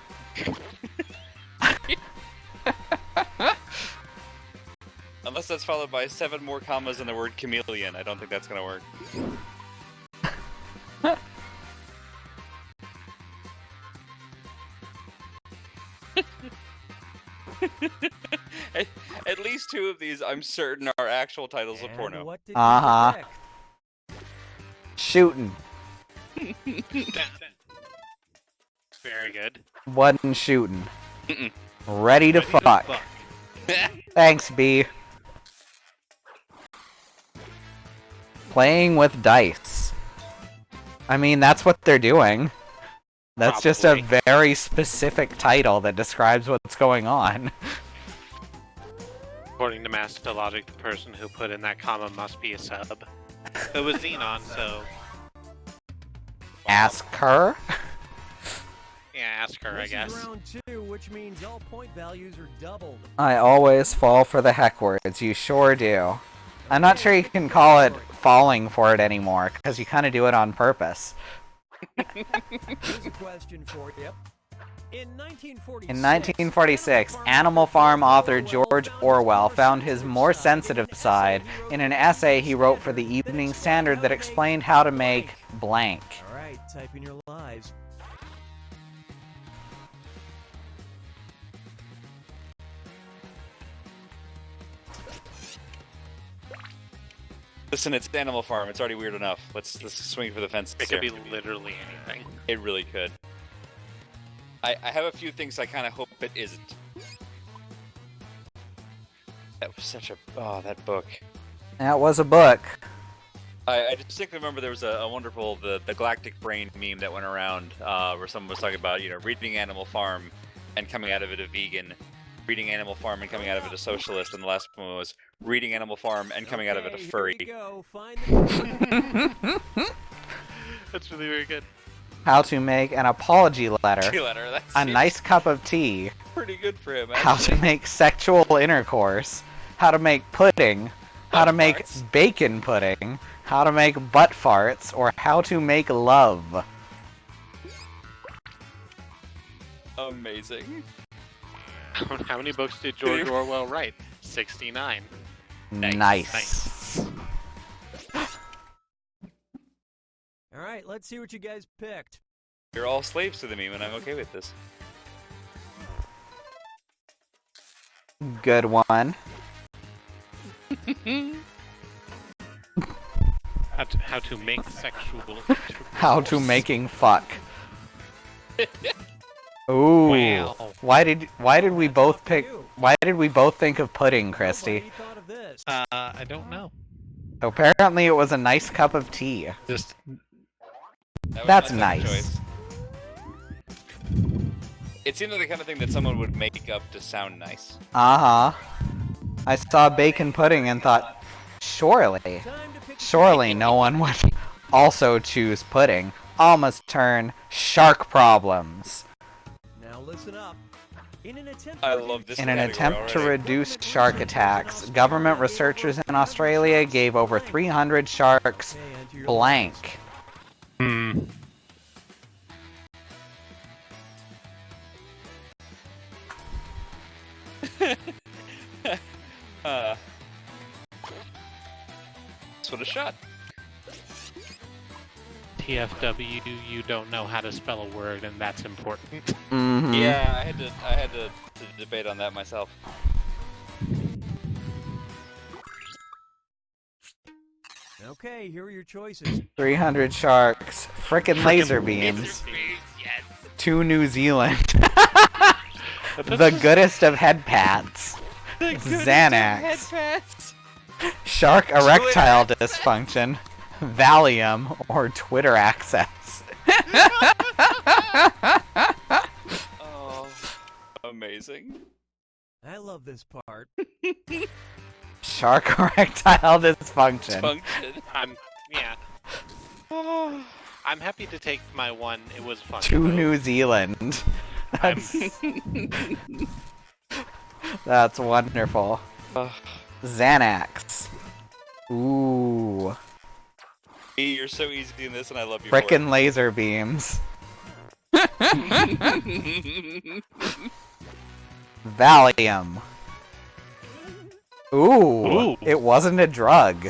Unless that's followed by 7 more commas in the word chameleon, I don't think that's gonna work. At least 2 of these, I'm certain, are actual titles of porno. What did Uh-huh. you pick? Shooting. Very good. Wasn't shooting. Mm-mm. Ready to fuck. Thanks, B. Playing with dice. I mean, that's what they're doing. That's just a Probably. very specific title that describes what's going on. According to Master Logic, the person who put in that comma must be a sub. It was Xenon, so Ask her? yeah, ask her, I This guess. is round 2, which means all point values are doubled. I always fall for the heck words, you sure do. I'm not sure you can call it falling for it anymore, because you kind of do it on purpose. Here's a question for you. In 1946, Animal Farm author George Orwell found his more sensitive side in an essay he wrote for the Evening Standard that explained how to make blank. Alright, type in your lies. Listen, it's Animal Farm. It's already weird enough. Let's swing for the fences It could here. be literally anything. It really could. I have a few things I kind of hope it isn't. That was such a... Oh, that book. That was a book. I distinctly remember there was a wonderful the Galactic Brain meme that went around where someone was talking about, you know, reading Animal Farm and coming out of it a vegan, reading Animal Farm and coming out of it a socialist, and the last one was reading Animal Farm and coming out of it a furry. Here we go. Find the That's really very good. How to make an apology letter. Letter, that A seems nice cup of tea. pretty good for him. How to make sexual intercourse. How to make pudding. How to make farts. bacon pudding. How to make butt farts. Or how to make love. Amazing. How many books did George Orwell write? 69. Nice. Alright, let's see what you guys picked. You're all slaves to the meme, and I'm okay with this. Good one. How to make sexual. How to making fuck. Ooh. Wow. Why did we both pick? Why did we both think of pudding, Christy? Nobody thought of this. I don't know. Apparently, it was a nice cup of tea. Just That was That's my second nice. choice. It seemed like the kind of thing that someone would make up to sound nice. Uh-huh. I saw bacon pudding and thought, surely Time to pick no one would also choose pudding. Almost turn shark problems. Now listen up. In an attempt I to love this In an category attempt to already. reduce shark attacks, government researchers in Australia gave over 300 sharks Okay, enter your blank. This would have shot. TFW, you don't know how to spell a word, and that's important. Mm-hmm. Yeah, I had to debate on that myself. Okay, here are your choices. 300 sharks. Frickin' laser beams. Yes. 2 New Zealand. The goodest of head pats. Xanax. Shark erectile dysfunction. Valium or Twitter access. Oh, amazing. I love this part. Shark erectile dysfunction. Yeah. I'm happy to take my one. It was fun. 2 New Zealand. That's wonderful. Xanax. Ooh. You're so easy in this, and I love you. Frickin' laser beams. Valium. Ooh. It wasn't a drug.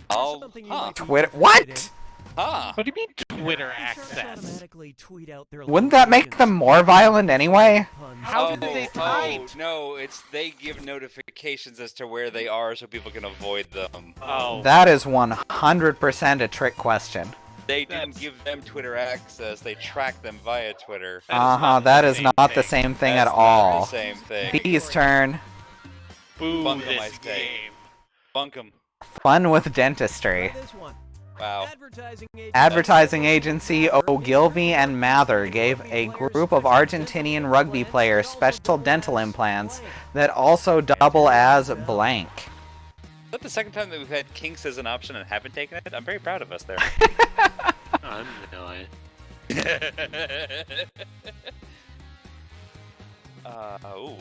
Oh, Twitter. What? Huh. What do you mean Twitter access? Wouldn't that make them more violent anyway? How do they type? Oh, no, they give notifications as to where they are so people can avoid them. Oh. That is 100% a trick question. They didn't give them Twitter access, they track them via Twitter. That is not the same thing at That's all. not the same thing. B's turn. Boo Bunk this I say. game. Bunk 'em. Fun with dentistry. Wow. Advertising agency Ogilvy and Mather gave a group of Argentinian rugby players special dental implants that also double as blank. Is that the second time that we've had kinks as an option and haven't taken it? I'm very proud of us there. I'm really. Ooh.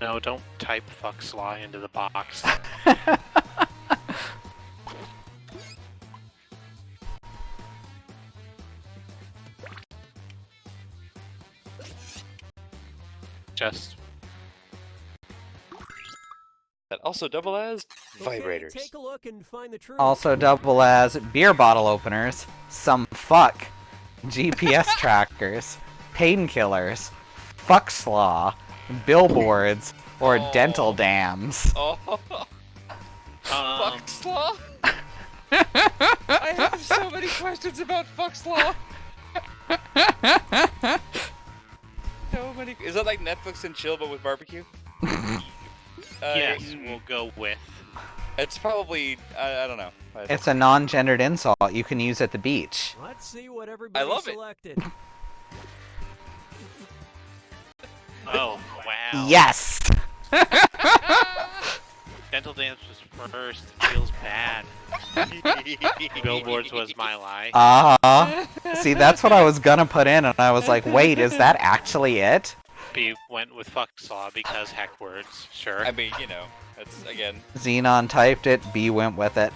No, don't type fuck slaw into the box. Just. That also double as vibrators. Take a look and find the truth. Also double as beer bottle openers, some fuck, GPS trackers, painkillers, fuck slaw, billboards, or dental dams. Oh. Fuck slaw? I have so many questions about fuck slaw. So many. Is that like Netflix and chill but with barbecue? Yes, we'll go with. It's probably I don't know. It's a non-gendered insult you can use at the beach. Let's see what everybody love it. selected. Oh, wow. Yes! Dental dance was first. Feels bad. Billboards was my lie. See, that's what I was gonna put in, and I was like, wait, is that actually it? B went with fuck slaw because heck words. Sure. I mean, you know, that's again. Xenon typed it, B went with it.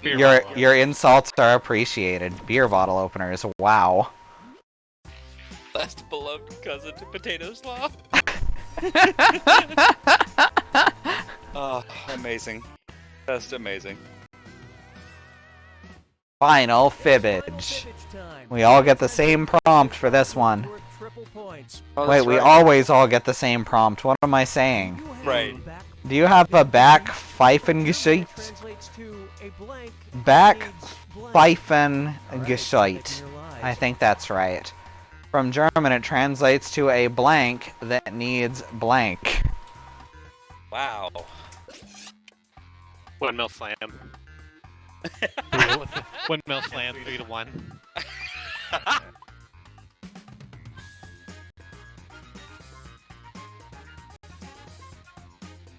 Your insults are appreciated. Beer bottle openers, wow. Last beloved cousin to potato slaw. Oh, amazing. Just amazing. Final fibbage. We all get the same prompt for this one. Oh, Wait, that's we right. always all get the same prompt. What am I saying? Right. Do you have a back Pfeifengeschichte? Back Pfeifengeschichte. I think that's right. From German, it translates to a blank that needs blank. Wow. Windmill slam. Windmill slam 3-1.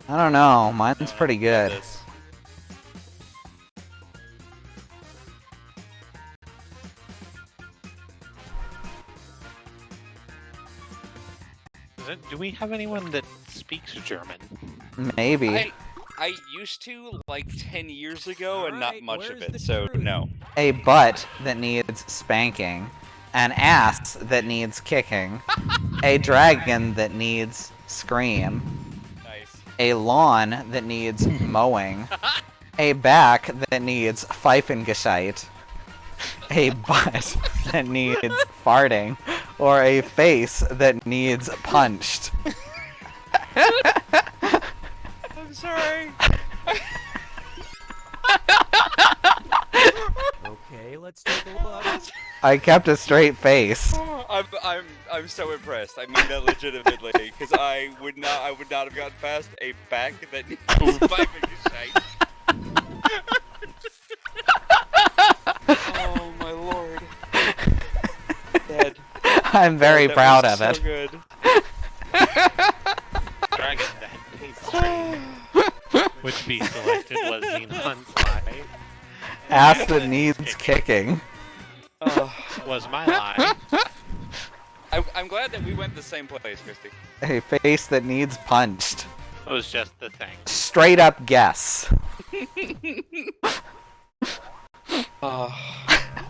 I don't know. Mine's pretty good. Do we have anyone that speaks German? Maybe. I used to like 10 years ago and not much of it, so no. A butt that needs spanking. An ass that needs kicking. A dragon that needs scream. Nice. A lawn that needs mowing. A back that needs Pfeifengescheit, a butt that needs farting, or a face that needs punched. I'm sorry. Okay, let's take a look. I kept a straight face. I'm so impressed. I mean that legitimately, because I would not have gotten past a back that needs Pfeifengescheit. Oh my lord. Dead. I'm very proud of it. So good. Dragon that which be selected was Xenon's lie. Ass that needs kicking. Was my lie. I'm glad that we went the same place, Christy. A face that needs punched. It was just the thing. Straight up guess. Oh,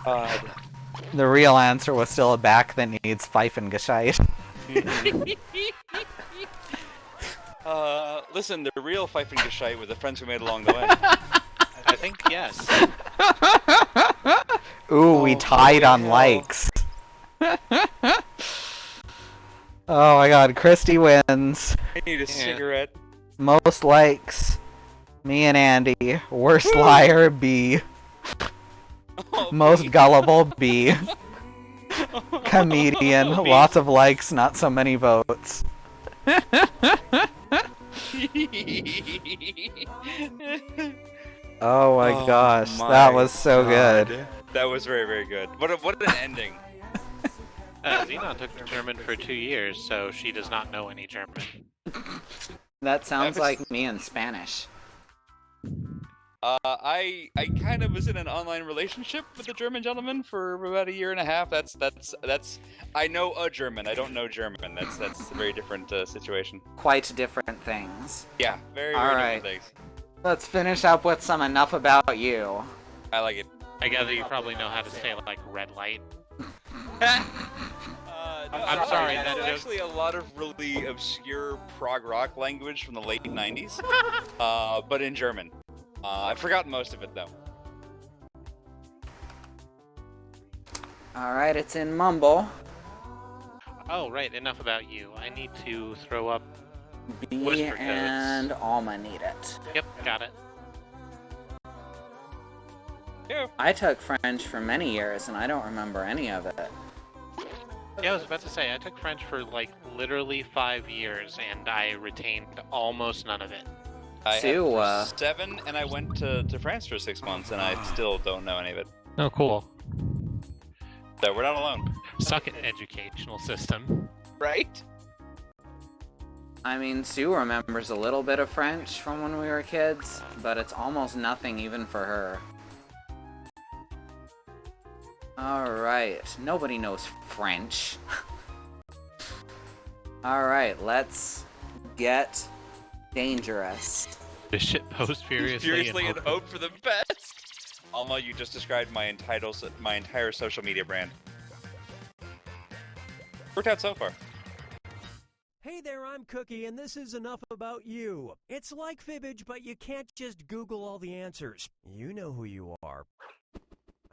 God. The real answer was still a back that needs Pfeifengescheit. Listen, the real Pfeifengescheit were the friends we made along the way. I think yes. Ooh, we tied on hell. likes. Oh my god, Christy wins. I need a cigarette. Most likes. Me and Andy. Worst liar, B. Oh, Most gullible, B. Comedian. B. Lots of likes, not so many votes. Oh my gosh, that was so good. That was very, very good. What an ending. Xenon took German for 2 years, so she does not know any German. That sounds like me in Spanish. I kind of was in an online relationship with a German gentleman for about 1.5 years. That's. I know a German. I don't know German. That's a very different situation. Quite different things. Yeah, very, All very right. different things. Let's finish up with some enough about you. I like it. I gather you probably know how to say like red light. I'm sorry, I that know joke- actually a lot of really obscure prog rock language from the late 90s, but in German. I've forgotten most of it though. Alright, it's in Mumble. Oh, right, enough about you. I need to throw up. B Whisper codes. and Alma need it. Yep, got it. Yeah. I took French for many years and I don't remember any of it. Yeah, I was about to say, I took French for like literally 5 years and I retained almost none of it. I Sue, had 7, and I went to France for 6 months, and I still don't know any of it. Oh, cool. So we're not alone. Suck at educational system. Right? I mean, Sue remembers a little bit of French from when we were kids, but it's almost nothing even for her. Alright, nobody knows French. Alright, let's get dangerous. The shit post furiously And hope for the best. Alma, you just described my entire social media brand. Worked out so far. Hey there, I'm Cookie, and this is Enough About You. It's like Fibbage, but you can't just Google all the answers. You know who you are.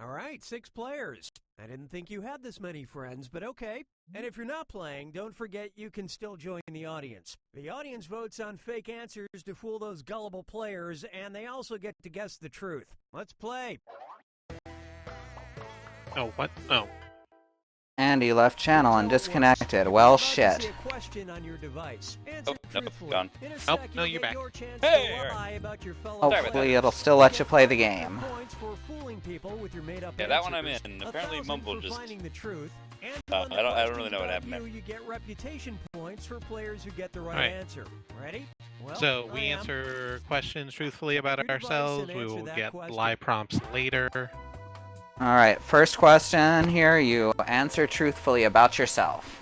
All right, 6 players. I didn't think you had this many friends, but okay. And if you're not playing, don't forget you can still join the audience. The audience votes on fake answers to fool those gullible players, and they also get to guess the truth. Let's play. Oh, what? Oh. Andy left channel and disconnected. Well, shit. A question on your device. Answer Oh, no, truthfully. gone. In a Oh, sec, no, you'll you're get back. your chance Hey, to lie alright. about your fellow Sorry about Hopefully that. it'll still let you play the game. Points for fooling people with your made-up Yeah, that one I'm answers. in. Apparently 1,000 Mumble for just- finding the truth. And I on the don't really questions know what about happened there. You get reputation points for players who get the right Right. answer. Ready? Well, So we I am. answer questions truthfully about Your device ourselves. and We answer will that get question. lie prompts later. Alright, first question here. You answer truthfully about yourself.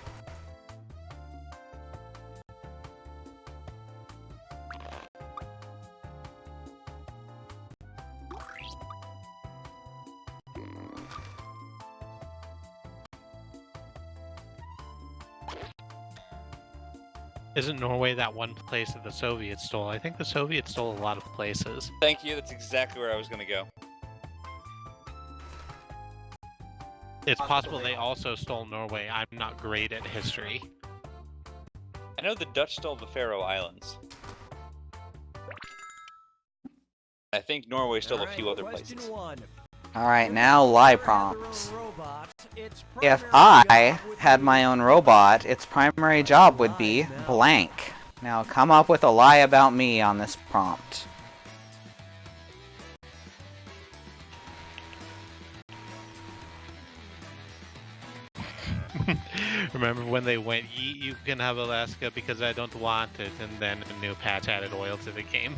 Isn't Norway that one place that the Soviets stole? I think the Soviets stole a lot of places. Thank you. That's exactly where I was gonna go. It's possible they also stole Norway. I'm not great at history. I know the Dutch stole the Faroe Islands. I think Norway stole a few other places. Alright, now lie prompts. If I had my own robot, its primary job would be blank. Now come up with a lie about me on this prompt. Remember when they went, you can have Alaska because I don't want it, and then a new patch added oil to the game.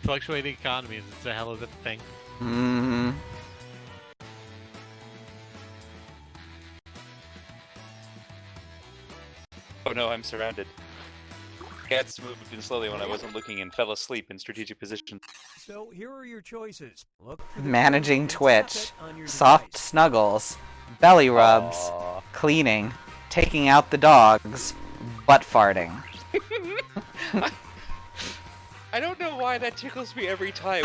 Fluctuating economies, it's a hell of a thing. Mm-hmm. Oh no, I'm surrounded. Cats moved in slowly when I wasn't looking and fell asleep in strategic position. So here are your choices. Managing Twitch, soft snuggles, belly rubs, Aww. cleaning, taking out the dogs, butt farting. I don't know why that tickles me every time.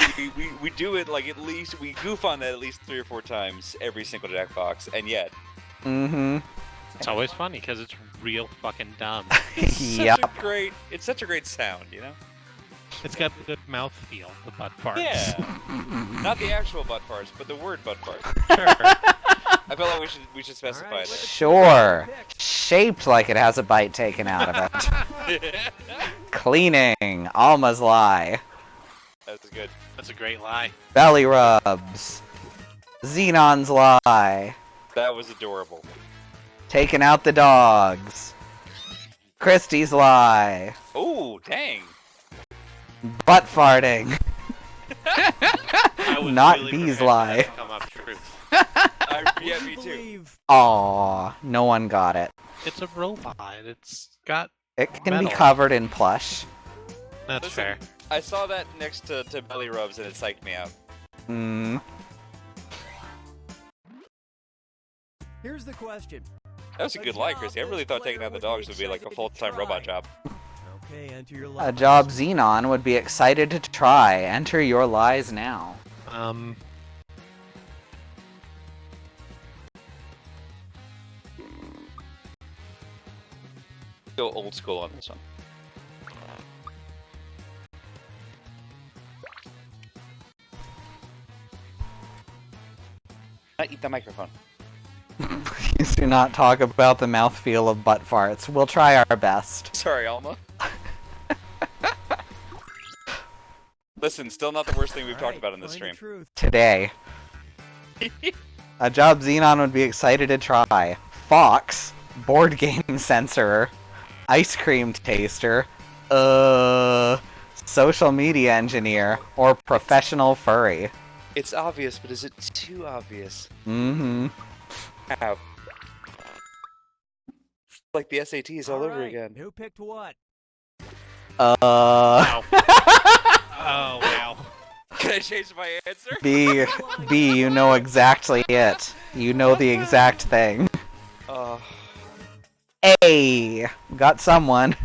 We do it like at least, we goof on that at least 3 or 4 times every single Jackbox, and yet. Mm-hmm. It's always funny because it's real fucking dumb. Yep. It's such a great sound, you know? It's got a good mouth feel, the butt farts. Yeah. Not the actual butt farts, but the word butt fart. Sure. I feel like we should specify that. Sure. Shaped like it has a bite taken out of it. Cleaning, Alma's lie. That was good. That's a great lie. Belly rubs. Xenon's lie. That was adorable. Taking out the dogs. Christie's lie. Oh, dang. Butt farting. I was Not really B's prepared for lie. that to come up true. Yeah, me too. Aw, no one got it. It's a robot. It's got. It can Metal. be covered in plush. That's Listen, fair. I saw that next to belly rubs and it psyched me out. Mm. Here's the question. That was a good lie, Chrissy. I really thought taking out the dogs would be like a full-time robot job. Okay, enter your A job Xenon would be excited to try. Enter your lies now. Go old school on this one. Not eat the microphone. Please do not talk about the mouthfeel of butt farts. We'll try our best. Sorry, Alma. Listen, still not the worst thing we've talked about in this stream. Today. A job Xenon would be excited to try. Fox, board game censor, ice cream taster, social media engineer, or professional furry. It's obvious, but is it too obvious? Mm-hmm. Ow. Like the SATs all over again. Who picked what? Wow. Oh, wow. Can I change my answer? B, you know exactly it. You know the exact thing. A, got someone.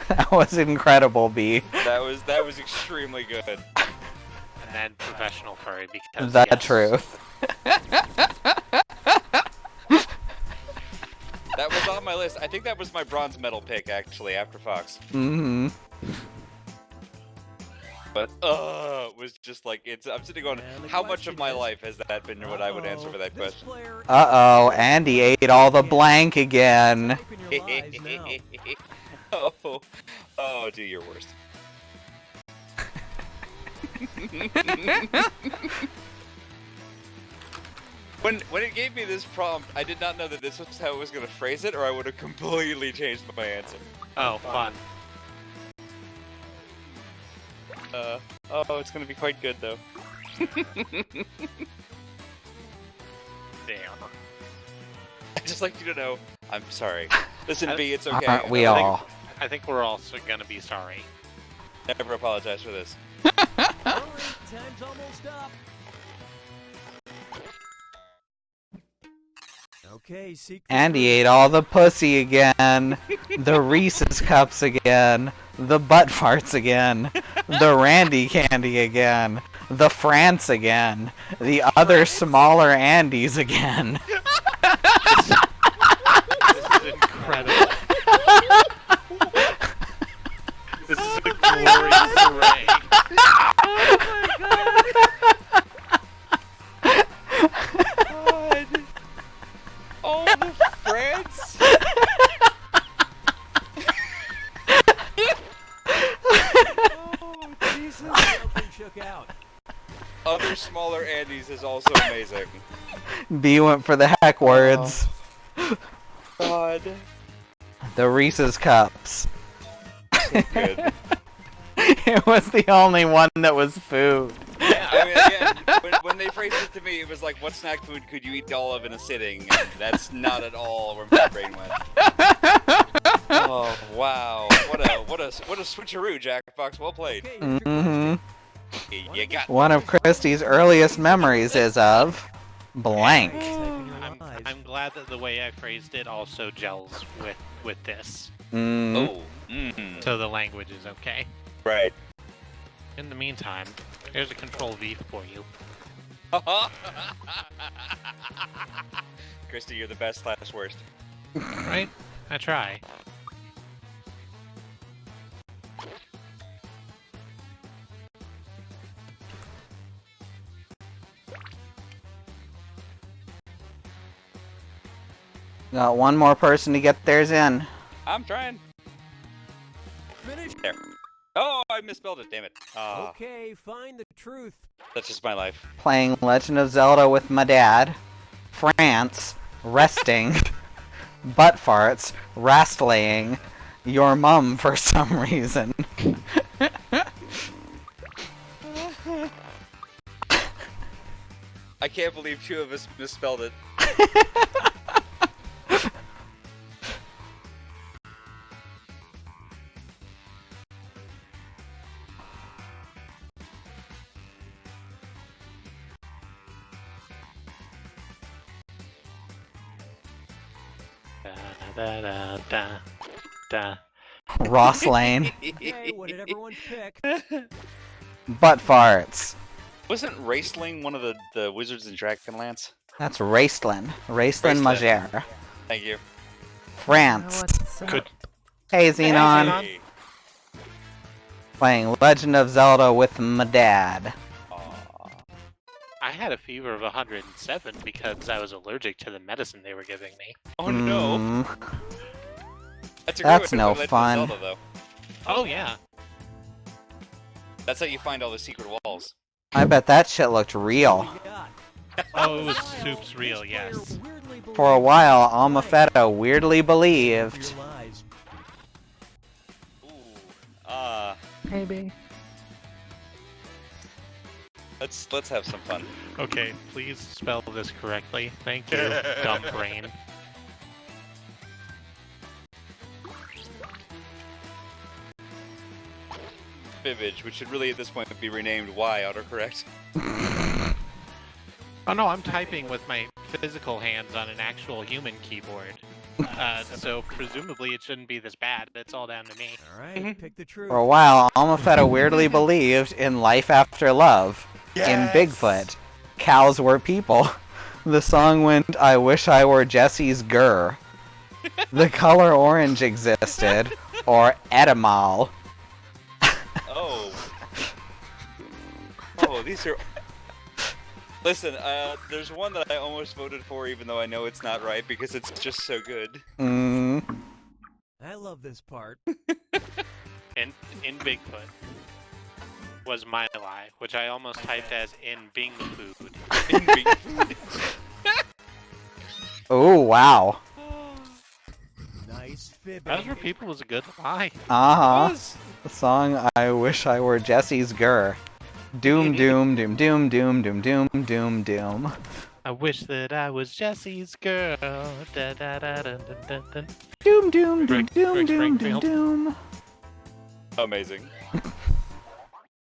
That was incredible, B. That was extremely good. And then professional furry because The yes. truth. That was on my list. I think that was my bronze medal pick, actually, after Fox. Mm-hmm. But, it was just like, I'm sitting going, how much of my life has that been what I would answer for that question? Uh-oh, Andy ate all the blank again. Oh, do your worst. When it gave me this prompt, I did not know that this was how it was going to phrase it, or I would have completely changed my answer. Oh, fun. It's going to be quite good, though. Damn. I'd just like you to know, I'm sorry. Listen, B, it's okay. Aren't we all? I think we're also gonna be sorry. Never apologize for this. Time's almost up. Okay, seek the Andy truth. ate all the pussy again. The Reese's cups again. The butt farts again. The Randy candy again. The France again. The other smaller Andys again. This is incredible. This is a glorious array. God. All the France? Oh, Jesus. Something shook out. Other smaller Andes is also amazing. B went for the heck words. God. The Reese's cups. So good. It was the only one that was food. Yeah, I mean, again, when they phrased it to me, it was like, what snack food could you eat all of in a sitting? And that's not at all where my brain went. Oh, wow. What a switcheroo, Jackbox. Well played. Okay, Mm-hmm. You got One of Christie's earliest memories is of blank. I'm glad that the way I phrased it also gels with this. Mm. Oh. Mm-hmm. So the language is okay. Right. In the meantime, here's a Control V for you. Christy, you're the best / worst. Right? I try. Got one more person to get theirs in. I'm trying. Finish. There. Oh, I misspelled it, damn it. Okay, find the truth. That's just my life. Playing Legend of Zelda with my dad. France. Resting. Butt farts. Rastlaying. Your mum for some reason. I can't believe 2 of us misspelled it. Da da da da. Ross Lane. Okay, what did everyone pick? Butt farts. Wasn't Raceling one of the Wizards and Dragonlance? That's Raistlin. Raistlin Raistlin. Magere. Thank you. France. Good. Hey Xenon. Hey. Playing Legend of Zelda with my dad. Aw. I had a fever of 107 because I was allergic to the medicine they were giving me. Oh no. Mm. That's a That's great way to no play Legend of fun. Zelda, though. Oh yeah. That's how you find all the secret walls. I bet that shit looked real. What do you got? Oh, it was Soup's real, yes. For a while, Almafetta weirdly believed. Your lies. Ooh. Maybe. Let's have some fun. Okay, please spell this correctly. Thank you, dumb brain. Fibbage, which should really at this point be renamed Y autocorrect. Oh no, I'm typing with my physical hands on an actual human keyboard. So presumably it shouldn't be this bad. It's all down to me. Alright, pick the truth. For a while, Almafetta weirdly believed in life after love. In Bigfoot. Cows were people. The song went, I wish I were Jesse's Gurr. The color orange existed. Or Edemal. Oh. Oh, these are... Listen, there's one that I almost voted for even though I know it's not right because it's just so good. Mm. I love this part. In Bigfoot was my lie, which I almost typed as in Bing Food. In Bigfoot. Oh, wow. Nice fibbing. That for people was a good lie. Uh-huh. Was. The song, I wish I were Jesse's Gurr. Doom, doom, doom, doom, doom, doom, doom, doom, doom. I wish that I was Jesse's girl. Da, da, da, dun, dun, dun, dun. Doom, doom, doom, Rick doom, doom, doom, Springfield. doom. Amazing.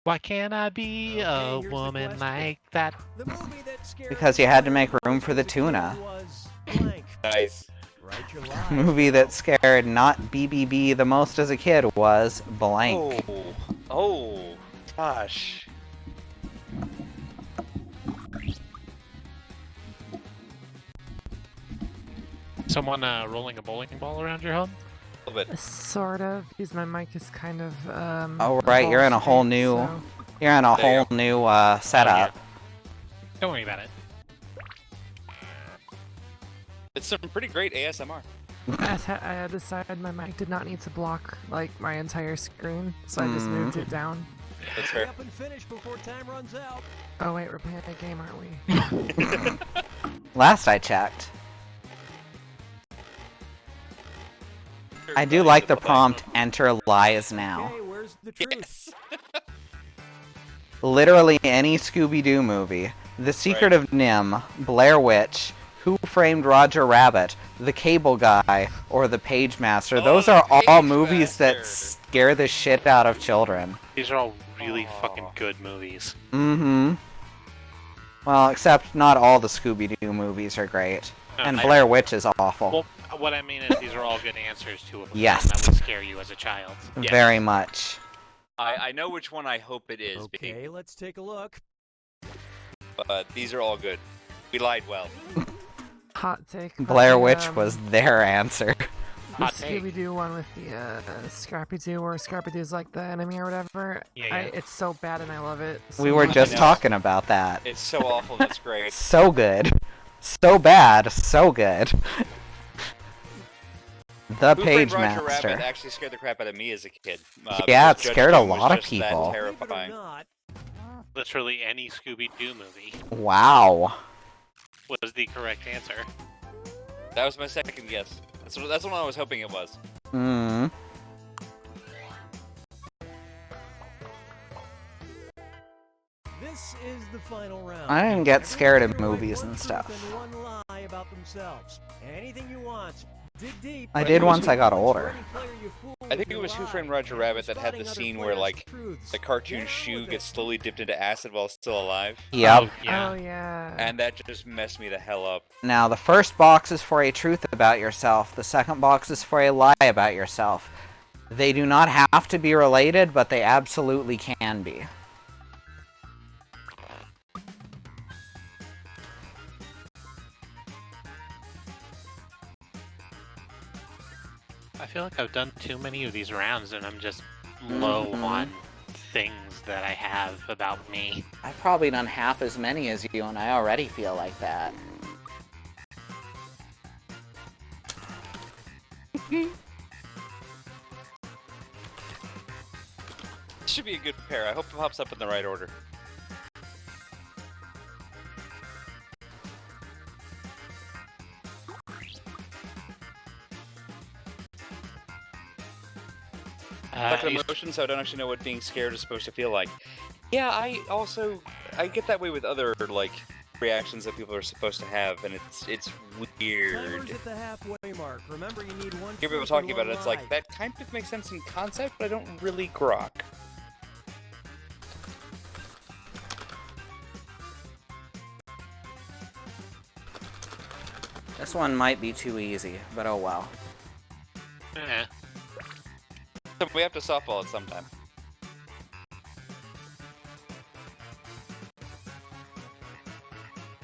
Why can't I be a here's the woman question. like that? The movie that scared Because you had to make room for the tuna. was blank. Nice. Write your lies. Movie that scared not BBB the most as a kid was blank. Oh, gosh. Someone rolling a bowling ball around your home? A little bit. Sort of, because my mic is kind of Oh right, you're in a whole new, so... you're in a There you whole new setup. Don't worry about it. It's some pretty great ASMR. I decided my mic did not need to block like my entire screen, so I just moved it down. That's Hurry fair. up and finish before time runs out. Oh wait, we're playing a game, aren't we? Last I checked. I do like the prompt, enter lies now. Okay, where's the truth? Yes. Literally any Scooby-Doo movie. The Secret of Nim, Blair Witch, Who Framed Roger Rabbit, The Cable Guy, or The Page Master. Those are all movies that scare the shit out of children. These are all really fucking good movies. Mm-hmm. Well, except not all the Scooby-Doo movies are great. And I- Blair Witch is awful. Well, what I mean is these are all good answers to a film Yes. that would scare you as a child. Yes. Very much. I know which one I hope it is, Okay, let's take a look. but these are all good. We lied well. Hot take. but Blair the, Witch was their answer. the Hot take. Scooby-Doo one with the Scrappy-Doo, or Scrappy-Doo's like the enemy or whatever. Yeah. It's so bad and I love it. So We were much. just know. talking about that. It's so awful, that's great. So good. So bad, so good. The Who Page Framed Roger Master. Rabbit actually scared the crap out of me as a kid. Yeah, because it Judge scared a Doom was lot of just that people. Believe it or terrifying. not, Literally any Scooby-Doo movie Wow. was the correct answer. That was my second guess. That's what I was hoping it was. Hmm. this is the final round. I didn't get Everyone scared of here write movies one and truth stuff. and one lie about themselves. Anything you want. Dig deep. I did once I got older. I think it was Who Framed Roger Rabbit that had the scene where, like, the cartoon shoe gets slowly dipped into acid while still alive. Yep. Oh, yeah. Oh yeah. And that just messed me the hell up. Now, the first box is for a truth about yourself. The second box is for a lie about yourself. They do not have to be related, but they absolutely can be. I feel like I've done too many of these rounds and I'm just low on things that I have about me. I've probably done half as many as you, and I already feel like that. Should be a good pair. I hope it pops up in the right order. Like an emotion, so I don't actually know what being scared is supposed to feel like. Yeah, I get that way with other, like, reactions that people are supposed to have, and it's weird. Timer's at the halfway mark. Remember, you need one. Hear people truth talking and about one it, it's lie. like, that kind of makes sense in concept, but I don't really grok. This one might be too easy, but oh well. Eh. So we have to softball it sometime.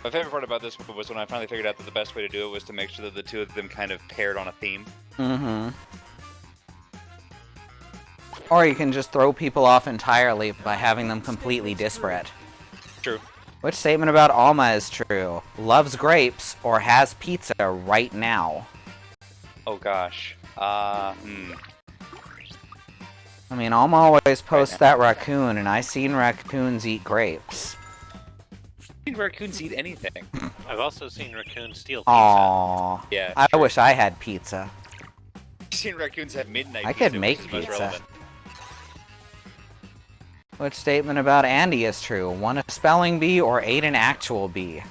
My favorite part about this one was when I finally figured out that the best way to do it was to make sure that the two of them kind of paired on a theme. Mm-hmm. Or you can just throw people off entirely by having them completely disparate. True. Which statement about Alma is true? Loves grapes or has pizza right now? Oh gosh. I mean, Alma always posts that raccoon, and I seen raccoons eat grapes. I think raccoons eat anything. I've also seen raccoons steal pizza. Aww. Yeah. I wish I had pizza. I've seen raccoons have midnight I pizza, could which make is much pizza. relevant. Which statement about Andy is true? Won a spelling bee or ate an actual bee?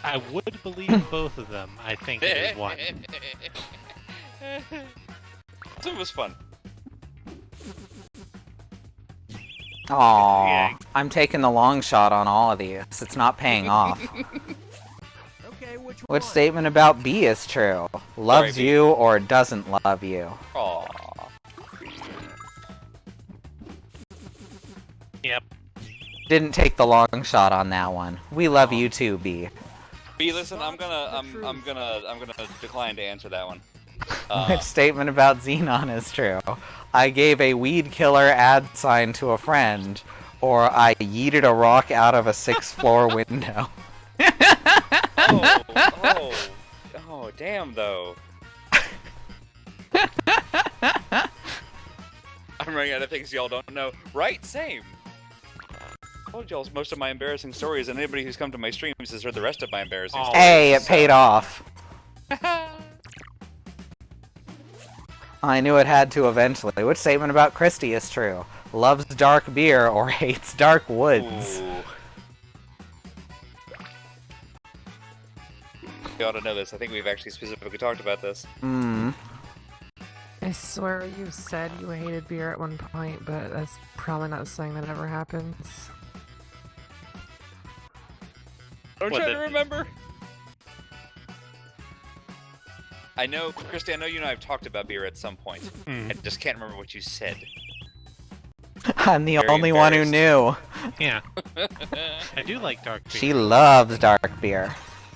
I would believe both of them. I think it is one. So it was fun. Aww. Yeah. I'm taking the long shot on all of these. It's not paying off. Okay, Okay, which Which one? statement about B is true? Loves Sorry, B. you or doesn't love you? Aw. Yep. Didn't take the long shot on that one. We love you too, B. B, listen, I'm gonna decline to answer that one. Which statement about Xenon is true? I gave a weed killer ad sign to a friend, or I yeeted a rock out of a 6th floor window. Oh, damn, though. I'm running out of things y'all don't know. Right, same. I told y'all most of my embarrassing stories, and anybody who's come to my streams has heard the rest of my embarrassing stories. Hey, it paid off. I knew it had to eventually. Which statement about Christy is true? Loves dark beer or hates dark woods? Ooh. You ought to know this. I think we've actually specifically talked about this. I swear you said you hated beer at one point, but that's probably not something that ever happens. I'm trying to remember. I know, Christy, I know you and I have talked about beer at some point. I just can't remember what you said. I'm the Very only one who knew. Yeah. I do like dark beer. She loves dark beer.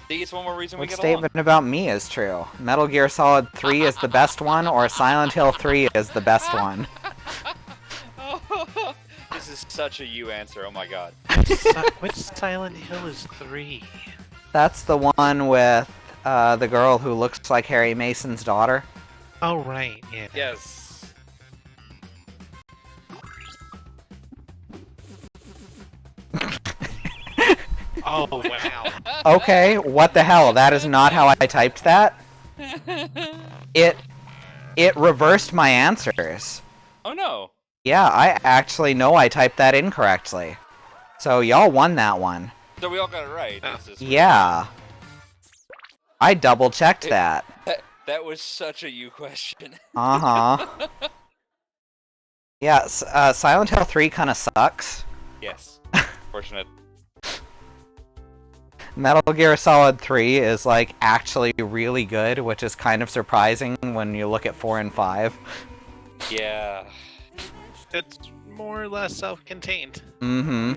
See, it's one more reason we Which get statement about me is true? Metal Gear Solid 3 is the best one, or Silent Hill 3 is the best one? along. This is such a you answer, oh my god. Which Silent Hill is 3? That's the one with the girl who looks like Harry Mason's daughter. Oh, right, yeah. Yes. Oh, wow. Okay, what the hell? That is not how I typed that. It reversed my answers. Oh no. Yeah, I actually know I typed that incorrectly. So y'all won that one. So we all got it right. Yeah. I double checked that. That was such a you question. Uh-huh. Yeah, Silent Hill 3 kind of sucks. Yes. Fortunate. Metal Gear Solid 3 is, like, actually really good, which is kind of surprising when you look at 4 and 5. Yeah. It's more or less self-contained. Mm-hmm.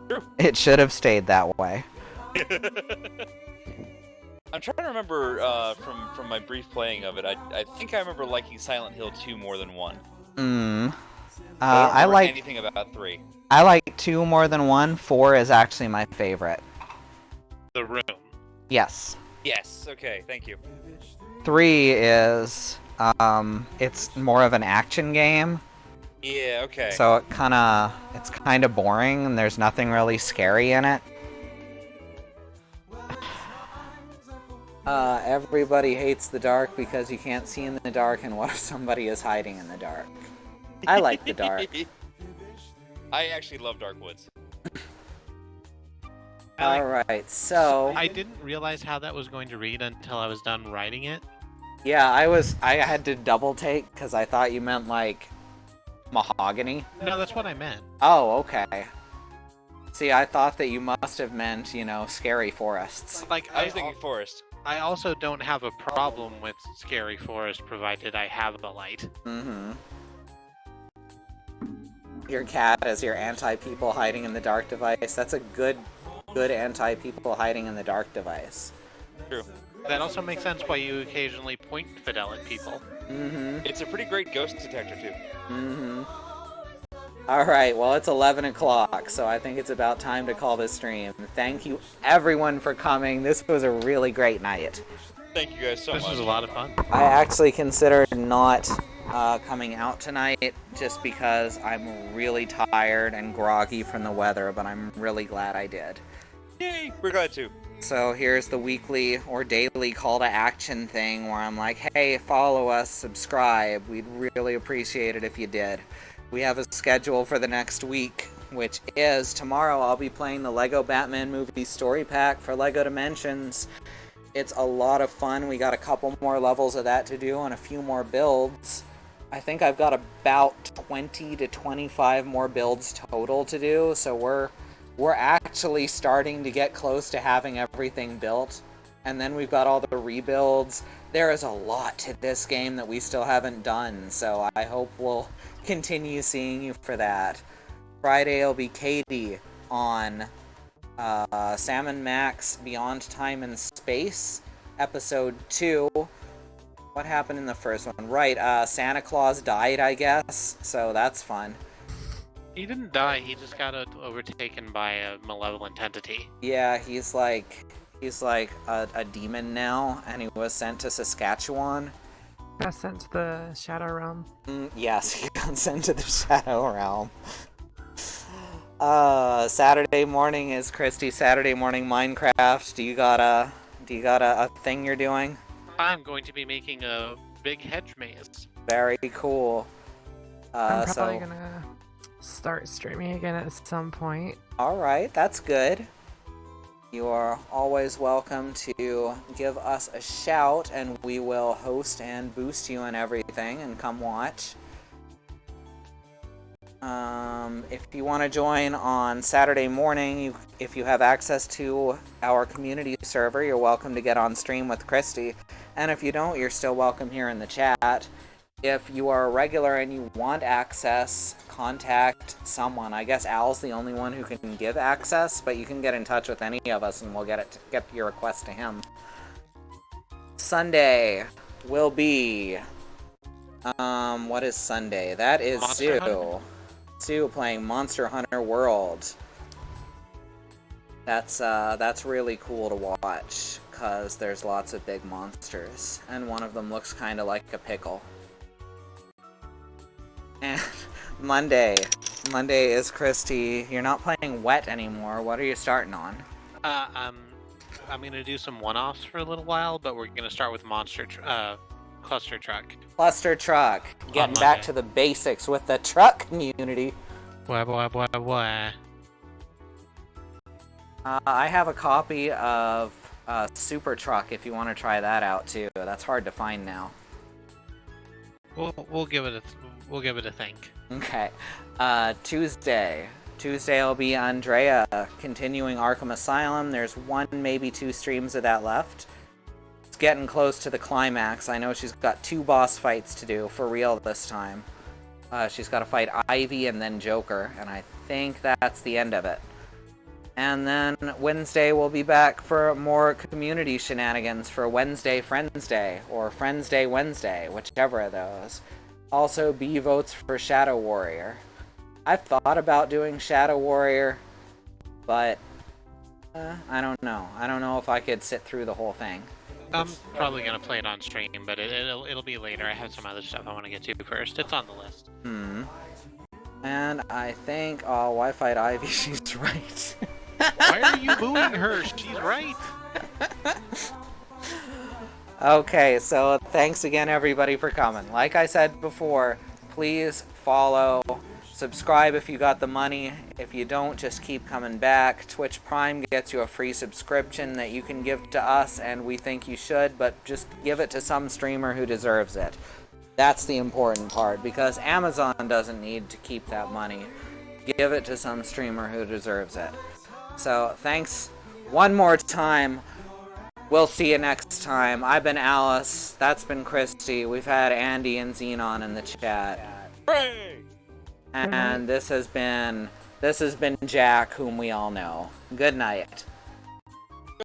True. It should have stayed that way. I'm trying to remember from my brief playing of it. I think I remember liking Silent Hill 2 more than 1. I like anything about 3. I like 2 more than 1. 4 is actually my favorite. The Room. Yes. Yes. Okay. Thank you. 3 is it's more of an action game. Yeah. Okay. So it's kind of boring, and there's nothing really scary in it. Everybody hates the dark because you can't see in the dark, and what if somebody is hiding in the dark? I like the dark. I actually love Dark Woods. Alright, so... I didn't realize how that was going to read until I was done writing it. Yeah, I had to double take, because I thought you meant, like, mahogany. No, that's what I meant. Oh, okay. See, I thought that you must have meant, you know, scary forests. Like, I was thinking forest. I also don't have a problem with scary forest, provided I have a light. Mm-hmm. Your cat is your anti-people hiding in the dark device. That's a good anti-people hiding in the dark device. True. That also makes sense why you occasionally point Fidel at people. Mm-hmm. It's a pretty great ghost detector, too. Mm-hmm. Alright, well, it's 11 o'clock, so I think it's about time to call this stream. Thank you, everyone, for coming. This was a really great night. Thank you guys so much. This was a lot of fun. I actually considered not coming out tonight just because I'm really tired and groggy from the weather, but I'm really glad I did. Yay! We're glad to. So here's the weekly or daily call to action thing where I'm like, hey, follow us, subscribe. We'd really appreciate it if you did. We have a schedule for the next week, which is tomorrow I'll be playing the Lego Batman movie story pack for LEGO Dimensions. It's a lot of fun. We got a couple more levels of that to do and a few more builds. I think I've got about 20 to 25 more builds total to do, so we're actually starting to get close to having everything built. and then we've got all the rebuilds. There is a lot to this game that we still haven't done, so I hope we'll continue seeing you for that. Friday will be Katie on Sam and Max Beyond Time and Space, Episode 2. What happened in the first one? Right, Santa Claus died, I guess, so that's fun. He didn't die, he just got overtaken by a malevolent entity. Yeah, he's like a demon now, and he was sent to Saskatchewan. Got sent to the Shadow Realm. Yes, he got sent to the Shadow Realm. Saturday morning is Christy. Saturday morning Minecraft. Do you got a thing you're doing? I'm going to be making a big hedge maze. Very cool. I'm probably gonna start streaming again at some point. Alright, that's good. You are always welcome to give us a shout, and we will host and boost you and everything, and come watch. If you want to join on Saturday morning, if you have access to our community server, you're welcome to get on stream with Christy. And if you don't, you're still welcome here in the chat. If you are a regular and you want access, contact someone. I guess Al's the only one who can give access, but you can get in touch with any of us and we'll get your request to him. Sunday will be... what is Sunday? That is Sue. Sue playing Monster Hunter World. That's really cool to watch, because there's lots of big monsters, and one of them looks kind of like a pickle. And Monday is Christy. You're not playing Wet anymore. What are you starting on? I'm gonna do some one-offs for a little while, but we're gonna start with Cluster Truck. Cluster Truck. Getting back to the basics with the truck community. Wah. I have a copy of Super Truck if you want to try that out too. That's hard to find now. We'll give it a think. Okay. Tuesday will be Andrea continuing Arkham Asylum. There's one, maybe two streams of that left. It's getting close to the climax. I know she's got 2 boss fights to do for real this time. She's got to fight Ivy and then Joker, and I think that's the end of it. And then Wednesday we'll be back for more community shenanigans for Wednesday Friends Day, or Friends Day Wednesday, whichever of those. Also, B votes for Shadow Warrior. I've thought about doing Shadow Warrior, but I don't know. I don't know if I could sit through the whole thing. I'm probably gonna play it on stream, but it'll be later. I have some other stuff I want to get to first. It's on the list. And I think, why fight Ivy? She's right. Why are you booing her? She's right. Okay, so thanks again everybody for coming. Like I said before, please follow, subscribe if you got the money. If you don't, just keep coming back. Twitch Prime gets you a free subscription that you can give to us, and we think you should, but just give it to some streamer who deserves it. That's the important part, because Amazon doesn't need to keep that money. Give it to some streamer who deserves it. So, thanks one more time. We'll see you next time. I've been Alice. That's been Christy. We've had Andy and Xenon in the chat. Hooray! And this has been Jack, whom we all know. Good night.